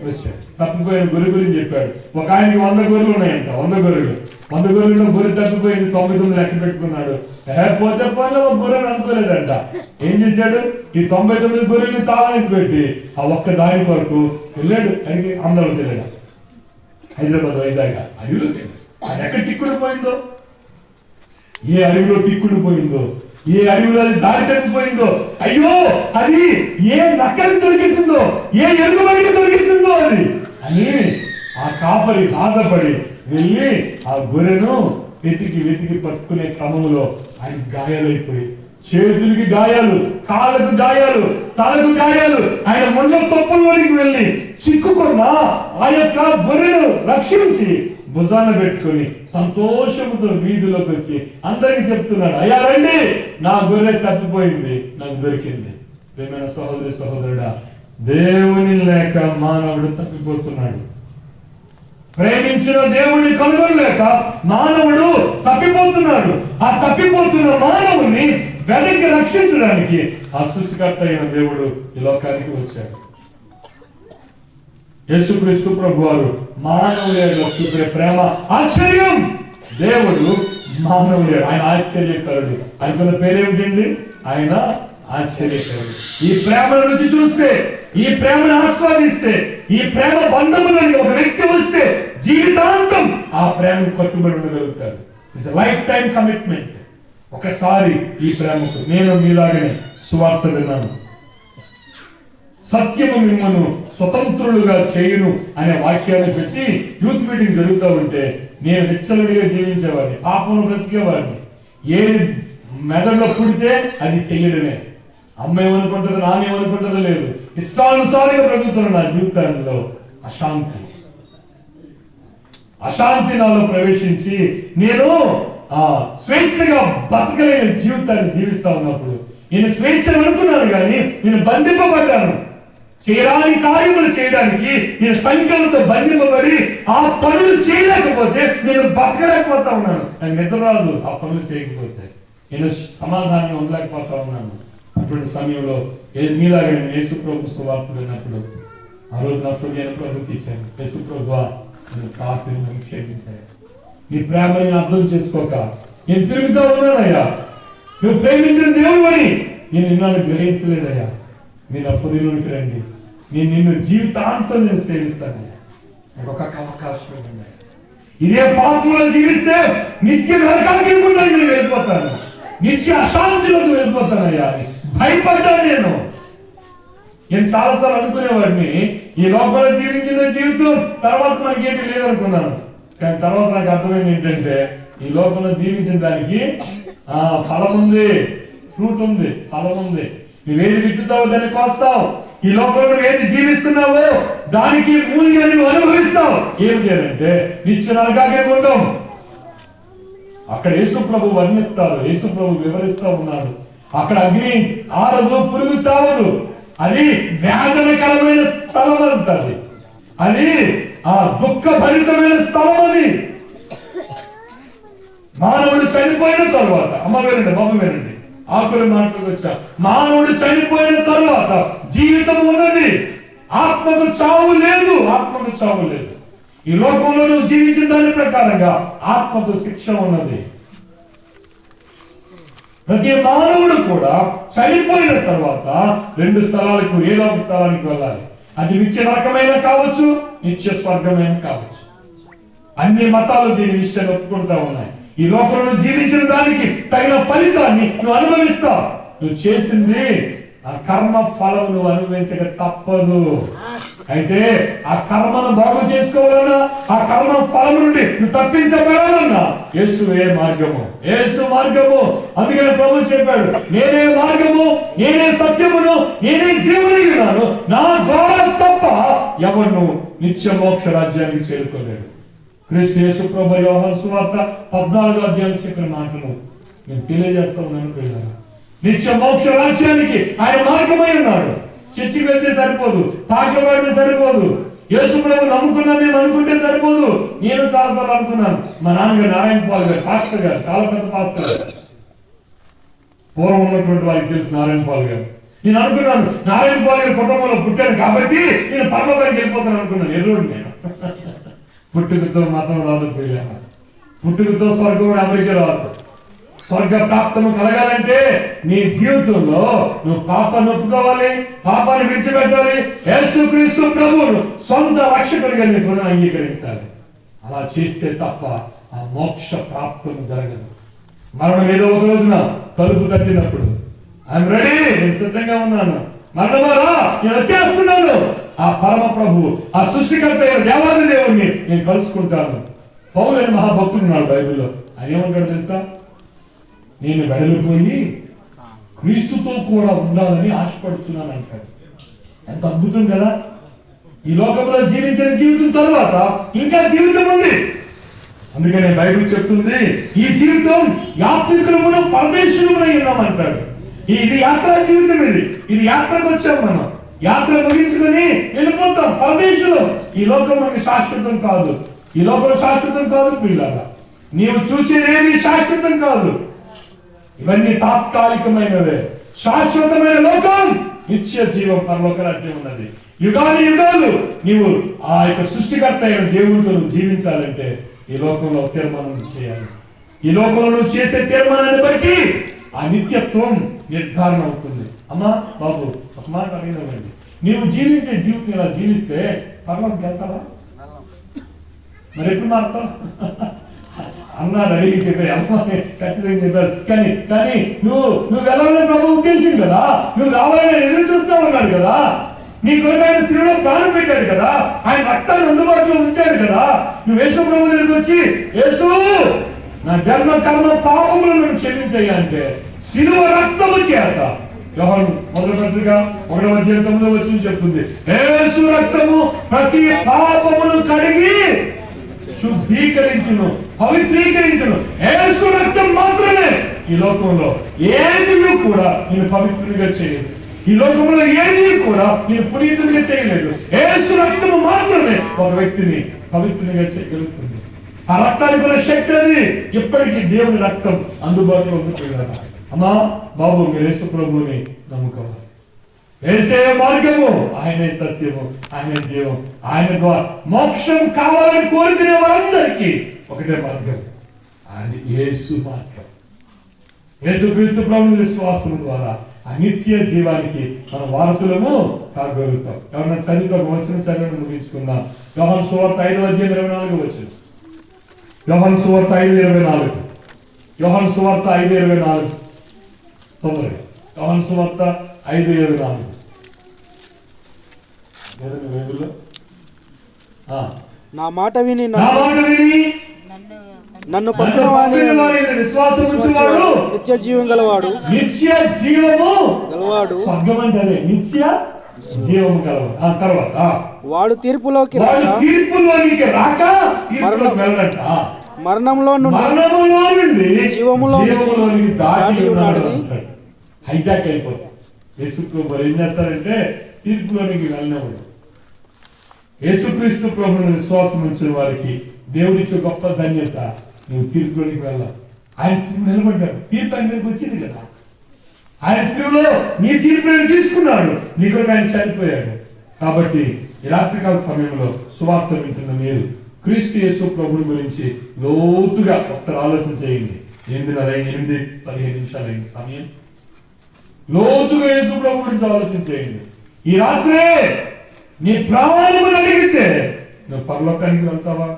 S1: వచ్చాడు. తప్పిపోయిన గొర్రె గురించి చెప్పాడు. ఒక ఆయనకి 100 గొర్రెలు ఉన్నాయంట. 100 గొర్రెల్లో గొర్రె తప్పిపోయింది, 99 లెక్క పెట్టుకున్నాడు. పోతే పనులు ఒక గొర్రెలు అనుకోలేదంట. ఏం చేశాడు? ఈ 99 గొర్రెలు తాళేసి పెట్టి ఆ ఒక్క దాని కొరకు వెళ్ళాడు. ఆయనకి అందరూ తెలియదు. హైదరాబాద్, వైజాగ్ అడవిలోకి వెళ్ళాడు. అది ఎక్కడ టిక్కుడు పోయిందో, ఏ అడవిలో టిక్కుడు పోయిందో, ఏ అడవిలో అది దారి తప్పిపోయిందో, అయ్యో అది ఏ నక్కని తొలగిస్తుందో, ఏ ఎరుగుబడికి తొలగిస్తుందో అది అని ఆ కాపరి బాధపడి వెళ్ళి ఆ గొర్రెను వెతికి పట్టుకునే క్రమంలో ఆయన గాయాలైపోయి, చేతులకి గాయాలు, కాళ్ళకు గాయాలు, తలకు గాయాలు, ఆయన మొండ తొప్పల్లోనికి వెళ్ళి చిక్కుకున్న ఆ యొక్క గొర్రెను రక్షించి భుజాన పెట్టుకుని సంతోషంతో వీధిలోకి వచ్చి అందరికి చెప్తున్నాడు, అయ్యా రండి, నా గొర్రె తప్పిపోయింది, నాకు దొరికింది. ప్రియమైన సహోదరి సహోదరుడా, దేవుని లేక మానవుడు తప్పిపోతున్నాడు. ప్రేమించిన దేవుడిని కనుగొనలేక మానవుడు తప్పిపోతున్నాడు. ఆ తప్పిపోతున్న మానవుని వెనక్కి రక్షించడానికి ఆ సృష్టికర్త అయిన దేవుడు ఈ లోకానికి వచ్చాడు. యేసుక్రీస్తు ప్రభు వారు మానవుల చూపే ప్రేమ ఆశ్చర్యం. దేవుడు మానవుడు, ఆయన ఆశ్చర్యకరుడు. ఆయనకున్న పేరేమిటండి? ఆయన ఆశ్చర్యకరుడు. ఈ ప్రేమను రుచి చూస్తే, ఈ ప్రేమను ఆస్వాదిస్తే, ఈ ప్రేమ బంధములని ఒక వ్యక్తి వస్తే జీవితాంతం ఆ ప్రేమను కట్టుబడి ఉండగలుగుతాడు. It's lifetime commitment. ఒకసారి ఈ ప్రేమకు నేను మీలాగనే సువార్త విన్నాను, సత్యము మిమ్మల్ని స్వతంత్రులుగా చేయును అనే వాక్యాన్ని పెట్టి యూత్ మీటింగ్ జరుగుతూ ఉంటే నేను విచ్చలుడిగా జీవించేవాడిని, పాపను బ్రతికేవాడిని. ఏది మెదడులో పుడితే అది చెయ్యడమే. అమ్మ ఏమనుకుంటుందో, నాన్న ఏమనుకుంటుందో లేదు, ఇష్టానుసారంగా బ్రతుకుతున్నాను. నా జీవితంలో అశాంతి నాలో ప్రవేశించి నేను స్వేచ్ఛగా బతకలేని జీవితాన్ని జీవిస్తా ఉన్నప్పుడు నేను స్వేచ్ఛను అనుకున్నాను, కానీ నేను బంధింపబడ్డాను. చేయరాని కార్యములు చేయడానికి నేను సంఖ్యలతో బంధింపబడి ఆ పనులు చేయలేకపోతే నేను బతకలేకపోతా ఉన్నాను. నాకు నిద్ర రాదు ఆ పనులు చేయకపోతే. నేను సమాధానంగా ఉండలేకపోతా ఉన్నాను. అటువంటి సమయంలో మీలాగా నేను యేసు ప్రభు సువార్త విన్నప్పుడు ఆ రోజు నా హృదయాన్ని ప్రభుకి ఇచ్చాను. యేసు ప్రభువా, నేను ప్రార్థనను క్షేమించాను. నీ ప్రేమని అర్థం చేసుకోక నేను తిరుగుతూ ఉన్నానయ్యా. నువ్వు ప్రేమించిన దేవుడు అని నేను ఇన్నాళ్ళు గ్రహించలేదయ్యా. మీరు ఆ హృదయంలోకి రండి, నేను నిన్ను జీవితాంతం నేను సేవిస్తానయ్యా. నాకు ఒక అవకాశం ఇవ్వండి. ఇదే పాపంలో జీవిస్తే నిత్య నరకానికి నేను వెళ్ళిపోతాను, నిత్య అశాంతిలోకి వెళ్ళిపోతానయ్యా అని భయపడ్డాను. నేను చాలాసార్లు అనుకునేవాడిని, ఈ లోపల జీవించిన జీవితం తర్వాత మనకి ఏంటి లేదనుకున్నాను. కానీ తర్వాత నాకు అర్థమైంది ఏంటంటే, ఈ లోపల జీవించిన దానికి ఫలం ఉంది, ఫ్రూట్ ఉంది, ఫలం ఉంది. నువ్వేది విత్తుతావో దాన్ని కోస్తావు. ఈ లోపల నువ్వు ఏది జీవిస్తున్నావో దానికి మూల్యాన్ని నువ్వు అనుభవిస్తావు. ఏమిటి అంటే నిత్య నరకాగ్ని గుండం. అక్కడ యేసు ప్రభు వర్ణిస్తారు, యేసు ప్రభు వివరిస్తూ ఉన్నాడు. అక్కడ అగ్ని ఆరదు, పురుగు చావదు, అది వేదనకరమైన స్థలం అంటారు. అది ఆ దుఃఖభరితమైన స్థలం. అది మానవుడు చనిపోయిన తరువాత, అమ్మ వినండి, బాబు వినండి, ఆకుల మాటలకు వచ్చా, మానవుడు చనిపోయిన తరువాత జీవితం ఉన్నది. ఆత్మకు చావు లేదు, ఆత్మకు చావు లేదు. ఈ లోకంలో నువ్వు జీవించిన దాని ప్రకారంగా ఆత్మకు శిక్ష ఉన్నది. ప్రతి మానవుడు కూడా చనిపోయిన తర్వాత 2 స్థలాలకు, ఏదో ఒక స్థలానికి వెళ్ళాలి. అది నిత్య నరకమైన కావచ్చు, నిత్య స్వర్గమైన కావచ్చు. అన్ని మతాలు దీని విషయాన్ని ఒప్పుకుంటా ఉన్నాయి. ఈ లోకంలో జీవించిన దానికి తగిన ఫలితాన్ని నువ్వు అనుభవిస్తావు. నువ్వు చేసింది ఆ కర్మ ఫలం నువ్వు అనుభవించక తప్పదు. అయితే ఆ కర్మను బాగు చేసుకోవాలన్నా, ఆ కర్మ ఫలం నుండి నువ్వు తప్పించబడాలన్నా యేసువే మార్గము, యేసు మార్గము. అందుకని ప్రభు చెప్పాడు, నేనే మార్గము, నేనే సత్యమును, నేనే జీవని ఉన్నాను, నా ద్వారా తప్ప ఎవరు నిత్య మోక్ష రాజ్యానికి చేరుకోలేడు. క్రీస్తు యేసు ప్రభు యోహాను సువార్త 14వ అధ్యాయం చెప్పిన మాటలు నేను తెలియజేస్తా ఉన్నాను. పిల్లలు, నిత్య మోక్ష రాజ్యానికి ఆయన మార్గమై ఉన్నాడు. చర్చికి వెళ్తే సరిపోదు, పాటలు పాడితే సరిపోదు, యేసు ప్రభు నమ్ముకున్నాను నేను అనుకుంటే సరిపోదు. నేను చాలాసార్లు అనుకున్నాను. మా నాన్నగారు నారాయణ పాల్ గారు, పాస్టర్ గారు, చాలా పెద్ద పాస్టర్ గారు, పూర్వం ఉన్నటువంటి వారికి తెలుసు నారాయణ పాల్ గారు. నేను అనుకున్నాను నారాయణ పాల్ గారి కుటుంబంలో పుట్టాను కాబట్టి నేను పరలోకానికి వెళ్ళిపోతాను అనుకున్నాను. ఎర్రోడు నేను. పుట్టుకతో మతం రాదు పిల్లలు, పుట్టుకతో స్వర్గం ఎవరికి రాదు. స్వర్గ ప్రాప్తము కలగాలంటే నీ జీవితంలో నువ్వు పాపాన్ని ఒప్పుకోవాలి, పాపాన్ని విడిచిపెట్టాలి, యేసుక్రీస్తు ప్రభువును సొంత రక్షకుడిగా నీ హృదయాన్ని అంగీకరించాలి. అలా చేస్తే తప్ప ఆ మోక్ష ప్రాప్తము జరగదు. మరణం ఏదో ఒక రోజున తలుపు తట్టినప్పుడు ఐఎమ్ రెడీ, నేను సిద్ధంగా ఉన్నాను, మరణమారా నేను వచ్చేస్తున్నాను, ఆ పరమ ప్రభు, ఆ సృష్టికర్త దేవాది దేవుణ్ణి నేను కలుసుకుంటాను. పౌలు మహాభక్తుడు ఉన్నాడు బైబిల్లో. ఆయన ఏమంటాడు తెలుసా? నేను వెడలిపోయి క్రీస్తుతో కూడా ఉండాలని ఆశపడుతున్నాను అంటాడు. ఎంత అద్భుతం కదా! ఈ లోకంలో జీవించిన జీవితం తర్వాత ఇంకా జీవితం ఉంది. అందుకనే బైబిల్ చెప్తుంది, ఈ జీవితం యాత్రికులమును పరదేశులమునై ఉన్నామంటాడు. ఇది యాత్రా జీవితం. ఇది యాత్రకు వచ్చాం మనం. యాత్ర ముగించుకొని వెళ్ళిపోతాం పరదేశంలో. ఈ లోకం మనకి శాశ్వతం కాదు. ఈ లోకం శాశ్వతం కాదు పిల్లల. నీవు చూసేదేది శాశ్వతం కాదు. ఇవన్నీ తాత్కాలికమైనవే. శాశ్వతమైన లోకం, నిత్య జీవం, పరలోక రాజ్యం ఉన్నది. యుగాలు యుగాలు నీవు ఆ యొక్క సృష్టికర్త అయిన దేవుడితో జీవించాలంటే ఈ లోకంలో తీర్మానం చేయాలి. ఈ లోకంలో నువ్వు చేసే తీర్మానాన్ని బట్టి ఆ నిత్యత్వం నిర్ధారణ అవుతుంది. అమ్మా బాబు, ఒక మాట అడిగినామండి, నీవు జీవించే జీవితం ఇలా జీవిస్తే పరలోకి వెళ్తావా? మరి ఎప్పుడు మారుతావు? అన్నాడు, అడిగి చెప్పారు, అమ్మ ఖచ్చితంగా చెప్పారు. కానీ నువ్వు వెళ్ళాలని ప్రభు ఉద్దేశం కదా, నువ్వు రావాలని ఎదురు చూస్తా ఉన్నాడు కదా, నీ కొరకు ఆయన స్త్రీలో ప్రాణం పెట్టాడు కదా, ఆయన రక్తాన్ని అందుబాటులో ఉంచాడు కదా. నువ్వు యేసు ప్రభు దగ్గరికి వచ్చి, యేసు నా జన్మ కర్మ పాపములను క్షమించయ్యా అంటే శిలువ రక్తము చేత, యోహాను 1వ అధ్యాయం 9వ వచనం చెప్తుంది, యేసు రక్తము ప్రతి పాపమును కడిగి శుద్ధీకరించును, పవిత్రీకరించును. యేసు రక్తం మాత్రమే ఈ లోకంలో ఏది కూడా నేను పవిత్రునిగా చేయలేదు. ఈ లోకంలో ఏది కూడా నేను పునీతునిగా చేయలేదు. యేసు రక్తము మాత్రమే ఒక వ్యక్తిని పవిత్రునిగా చేయగలుగుతుంది. ఆ రక్తానికి ఉన్న శక్తి అది. ఇప్పటికీ దేవుని రక్తం అందుబాటులో ఉంది. అమ్మా బాబు, మీరు యేసు ప్రభువుని నమ్ముకోవాలి. యేసే మార్గము, ఆయనే సత్యము, ఆయనే జీవం. ఆయన ద్వారా మోక్షం కావాలని కోరుకునే వారందరికీ ఒకటే మార్గం, అది యేసు మార్గం. యేసుక్రీస్తు ప్రభు విశ్వాసం ద్వారా ఆ నిత్య జీవానికి మన వారసులము కాగలుగుతాం. ఎవరన్నా చదివితే ఒక వచనం చదివి ముగించుకుందాం. యోహాను సువార్త 5వ అధ్యాయం 24వ వచనం. యోహాను సువార్త 5:24. యోహాను సువార్త 5:24. తొందరగా యోహాను సువార్త 5:24.
S2: నా మాట విని నన్ను పంపిన నిత్య జీవం గలవాడు,
S1: నిత్య జీవము గలవాడు, స్వర్గం అంటే నిత్య జీవము గలవాడు. తర్వాత
S2: వాడు తీర్పులోకి
S1: రాక
S2: మరణంలో నుండి జీవములోనికి దాటి ఉన్నాడని
S1: హైజాక్ అయిపోతుంది. యేసు ప్రభు ఏం చేస్తారంటే తీర్పులోనికి వెళ్ళినప్పుడు యేసుక్రీస్తు ప్రభువుని విశ్వాసం ఉంచిన వారికి దేవుడిచ్చే గొప్ప ధన్యత, నువ్వు తీర్పులోనికి వెళ్ళావు. ఆయన తీర్పు నిలబడ్డాడు, తీర్పు ఆయన మీదకి వచ్చింది కదా. ఆయన శిలువలో నీ తీర్పుని తీసుకున్నాడు, నీ కొరకు ఆయన చనిపోయాడు. కాబట్టి ఈ రాత్రికాల సమయంలో సువార్త వింటున్న మీరు క్రీస్తు యేసు ప్రభుని గురించి లోతుగా ఒకసారి ఆలోచన చేయండి. 8:15 అయింది సమయం. లోతుగా యేసు ప్రభు గురించి ఆలోచన చేయండి. ఈ రాత్రే నీ ప్రాణమును అడిగితే నువ్వు పరలోకానికి వెళ్తావా?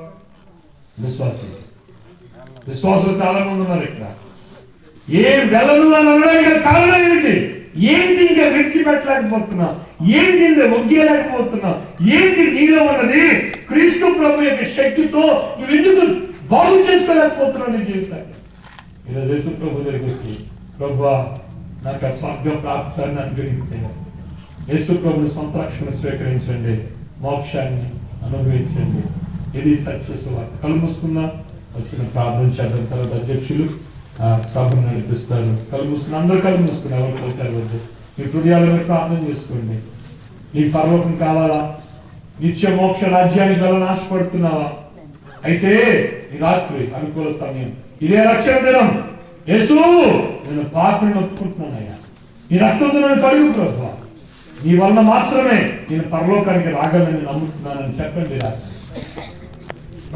S1: విశ్వాసులు చాలా మంది ఉన్నారు ఇక్కడ. ఏ వెళ్ళను అని అనడానికి కారణం ఏంటి? ఏంటి ఇంకా విడిచిపెట్టలేకపోతున్నా? ఏంటి ఇంకా ఒగ్గేయలేకపోతున్నా? ఏంటి నీలో ఉన్నది? క్రీస్తు ప్రభు యొక్క శక్తితో నువ్వు ఎందుకు బాగు చేసుకోలేకపోతున్నావు నీ జీవితాన్ని? ఈరోజు యేసు ప్రభు దగ్గరికి వచ్చి, ప్రభువా నాకు ఆ స్వర్గ ప్రాప్తాన్ని అనుగ్రహించాను, యేసు ప్రభుని సొంత రక్షణ స్వీకరించండి, మోక్షాన్ని అనుభవించండి. ఇది సత్య సువార్త. కళ్ళు మూసుకున్నా వచ్చిన ప్రార్థన చేద్దాం. తర్వాత అధ్యక్షులు సభను నడిపిస్తారు. కళ్ళు మూసుకుని అందరూ కళ్ళు మూసుకుని ఎవరు కలిసారు వద్దు. మీ హృదయాలను ప్రార్థన చేసుకోండి. నీకు పరలోకం కావాలా? నిత్య మోక్ష రాజ్యానికి వెళ్ళని ఆశపడుతున్నావా? అయితే ఈ రాత్రి అనుకూల సమయం, ఇదే రక్షణ దినం. యేసు నేను పాపిని ఒప్పుకుంటున్నానయ్యా, నీ రక్తంతో నన్ను కడుగు ప్రభువా, నీ వల్ల మాత్రమే నేను పరలోకానికి రాగలని నమ్ముతున్నానని చెప్పండి. రాత్రి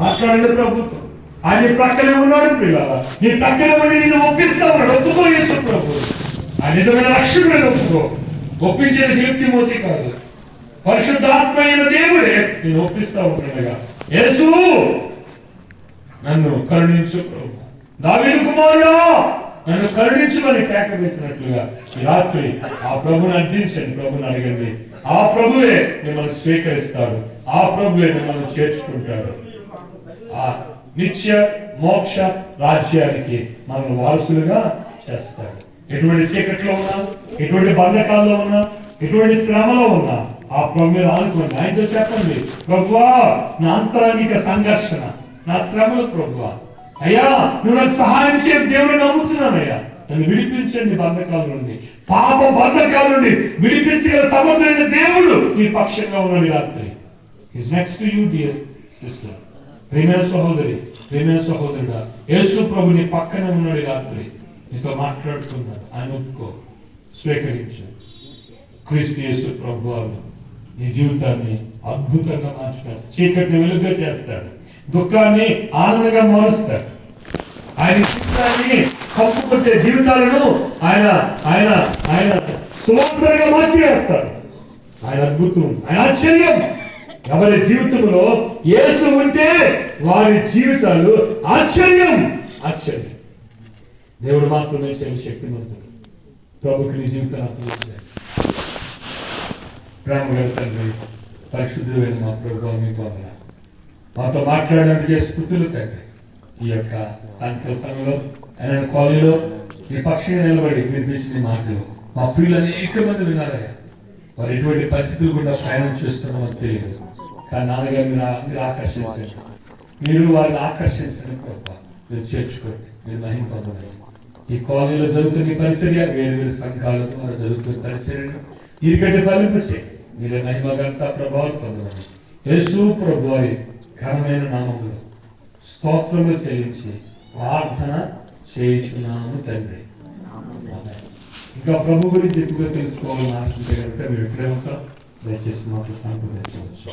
S1: మాట్లాడండి ప్రభుత్వం. ఆయన నీ ప్రక్కనే ఉన్నాడు పిల్లలా, నీ ప్రక్కనే ఉండి నిన్ను ఒప్పిస్తా ఉన్నాడు. ఒప్పుకో యేసు ప్రభు, ఆ నిజమైన రక్షకుడు ఒప్పుకో. ఒప్పించేది ఫిలిప్ తిమోతి కాదు, పరిశుద్ధాత్మ అయిన దేవుడే నేను ఒప్పిస్తా ఉంటుండగా, యేసు నన్ను కరుణించు ప్రభు, దావీదు కుమారుడా నన్ను కరుణించుమని కేక వేసినట్లుగా ఈ రాత్రి ఆ ప్రభుని అర్థించండి, ప్రభుని అడగండి. ఆ ప్రభువే మిమ్మల్ని స్వీకరిస్తాడు, ఆ ప్రభువే మిమ్మల్ని చేర్చుకుంటాడు. ఆ నిత్య మోక్ష రాజ్యానికి మనం వారసులుగా చేస్తాడు. ఎటువంటి చీకట్లో ఉన్నా, ఎటువంటి బంధకాల్లో ఉన్నా, ఎటువంటి శ్రమలో ఉన్నా ఆ ప్రభు మీద ఆనుకోండి. ఆయనతో చెప్పండి, ప్రభువా నా అంతరంగిక సంఘర్షణ, నా శ్రమలు ప్రభువా, అయ్యా నువ్వు నాకు సహాయం చేయ దేవుడిని నమ్ముతున్నానయ్యా, నన్ను విడిపించండి బంధకాల నుండి, పాప బంధకాల నుండి విడిపించగల సమర్థమైన దేవుడు నీ పక్షంగా ఉన్నాడు. రాత్రి is next to you dear sister. ప్రేమైన సహోదరి, ప్రేమైన సహోదరుడా, యేసు ప్రభు నీ పక్కనే ఉన్నాడు. రాత్రి నీతో మాట్లాడుతున్నాడు. ఆయన ఒప్పుకో, స్వీకరించు. క్రీస్తు యేసు ప్రభు వారు నీ జీవితాన్ని అద్భుతంగా మార్చివేస్తాడు, చీకటిని వెలుగుగా చేస్తాడు, దుఃఖాన్ని ఆనందంగా మారుస్తాడు. ఆయన జీవితాన్ని కప్పుకొట్టే జీవితాలను ఆయన ఆయన ఆయన సువాసనగా మార్చివేస్తాడు. ఆయన అద్భుతం, ఆయన ఆశ్చర్యం. ఎవరి జీవితంలో యేసు ఉంటే వారి జీవితాలు ఆశ్చర్యం, ఆశ్చర్యం. దేవుడు మాత్రమే శక్తిమంతుడు. ప్రభుకి నీ జీవితాన్ని అర్థం. ప్రేమ తండ్రి, పరిశుద్ధులైన మా ప్రభువా మీకు వందనాలు. మాతో మాట్లాడడానికి స్థుతులు తండ్రి. ఈ యొక్క సాయంకాల సమయంలో ఆయన కాలనీలో మీ పక్షంగా నిలబడి వినిపించిన మాటలు మా ప్రియులు అనేక మంది విన్నారయ్యా. వారు ఎటువంటి పరిస్థితులు కూడా ప్రయాణం చేస్తున్నామో తెలియదు, కానీ నాన్నగారు మీరు ఆకర్షించండి, మీరు వారిని ఆకర్షించండి ప్రభువా, మీరు చేర్చుకోండి, మీరు మహిమ పొందండి. ఈ కాలనీలో జరుగుతున్న పరిచర్య, వేరు వేరు సంఘాల ద్వారా జరుగుతున్న పరిచర్యను వీరికంటే ఫలింపచేయండి. మీరే మహిమ గంట ప్రభావం పొందండి. యేసు ప్రభు వారి ఘనమైన నామములో స్తోత్రములు చెల్లించి ప్రార్థన చేయించున్నాము తండ్రి. ఇంకా ప్రభు గురించి ఎక్కువగా తెలుసుకోవాలని ఆశించే కనుక మీరు ఎప్పుడే ఉంటాం, దయచేసి మాకు సంప్రదించవచ్చు.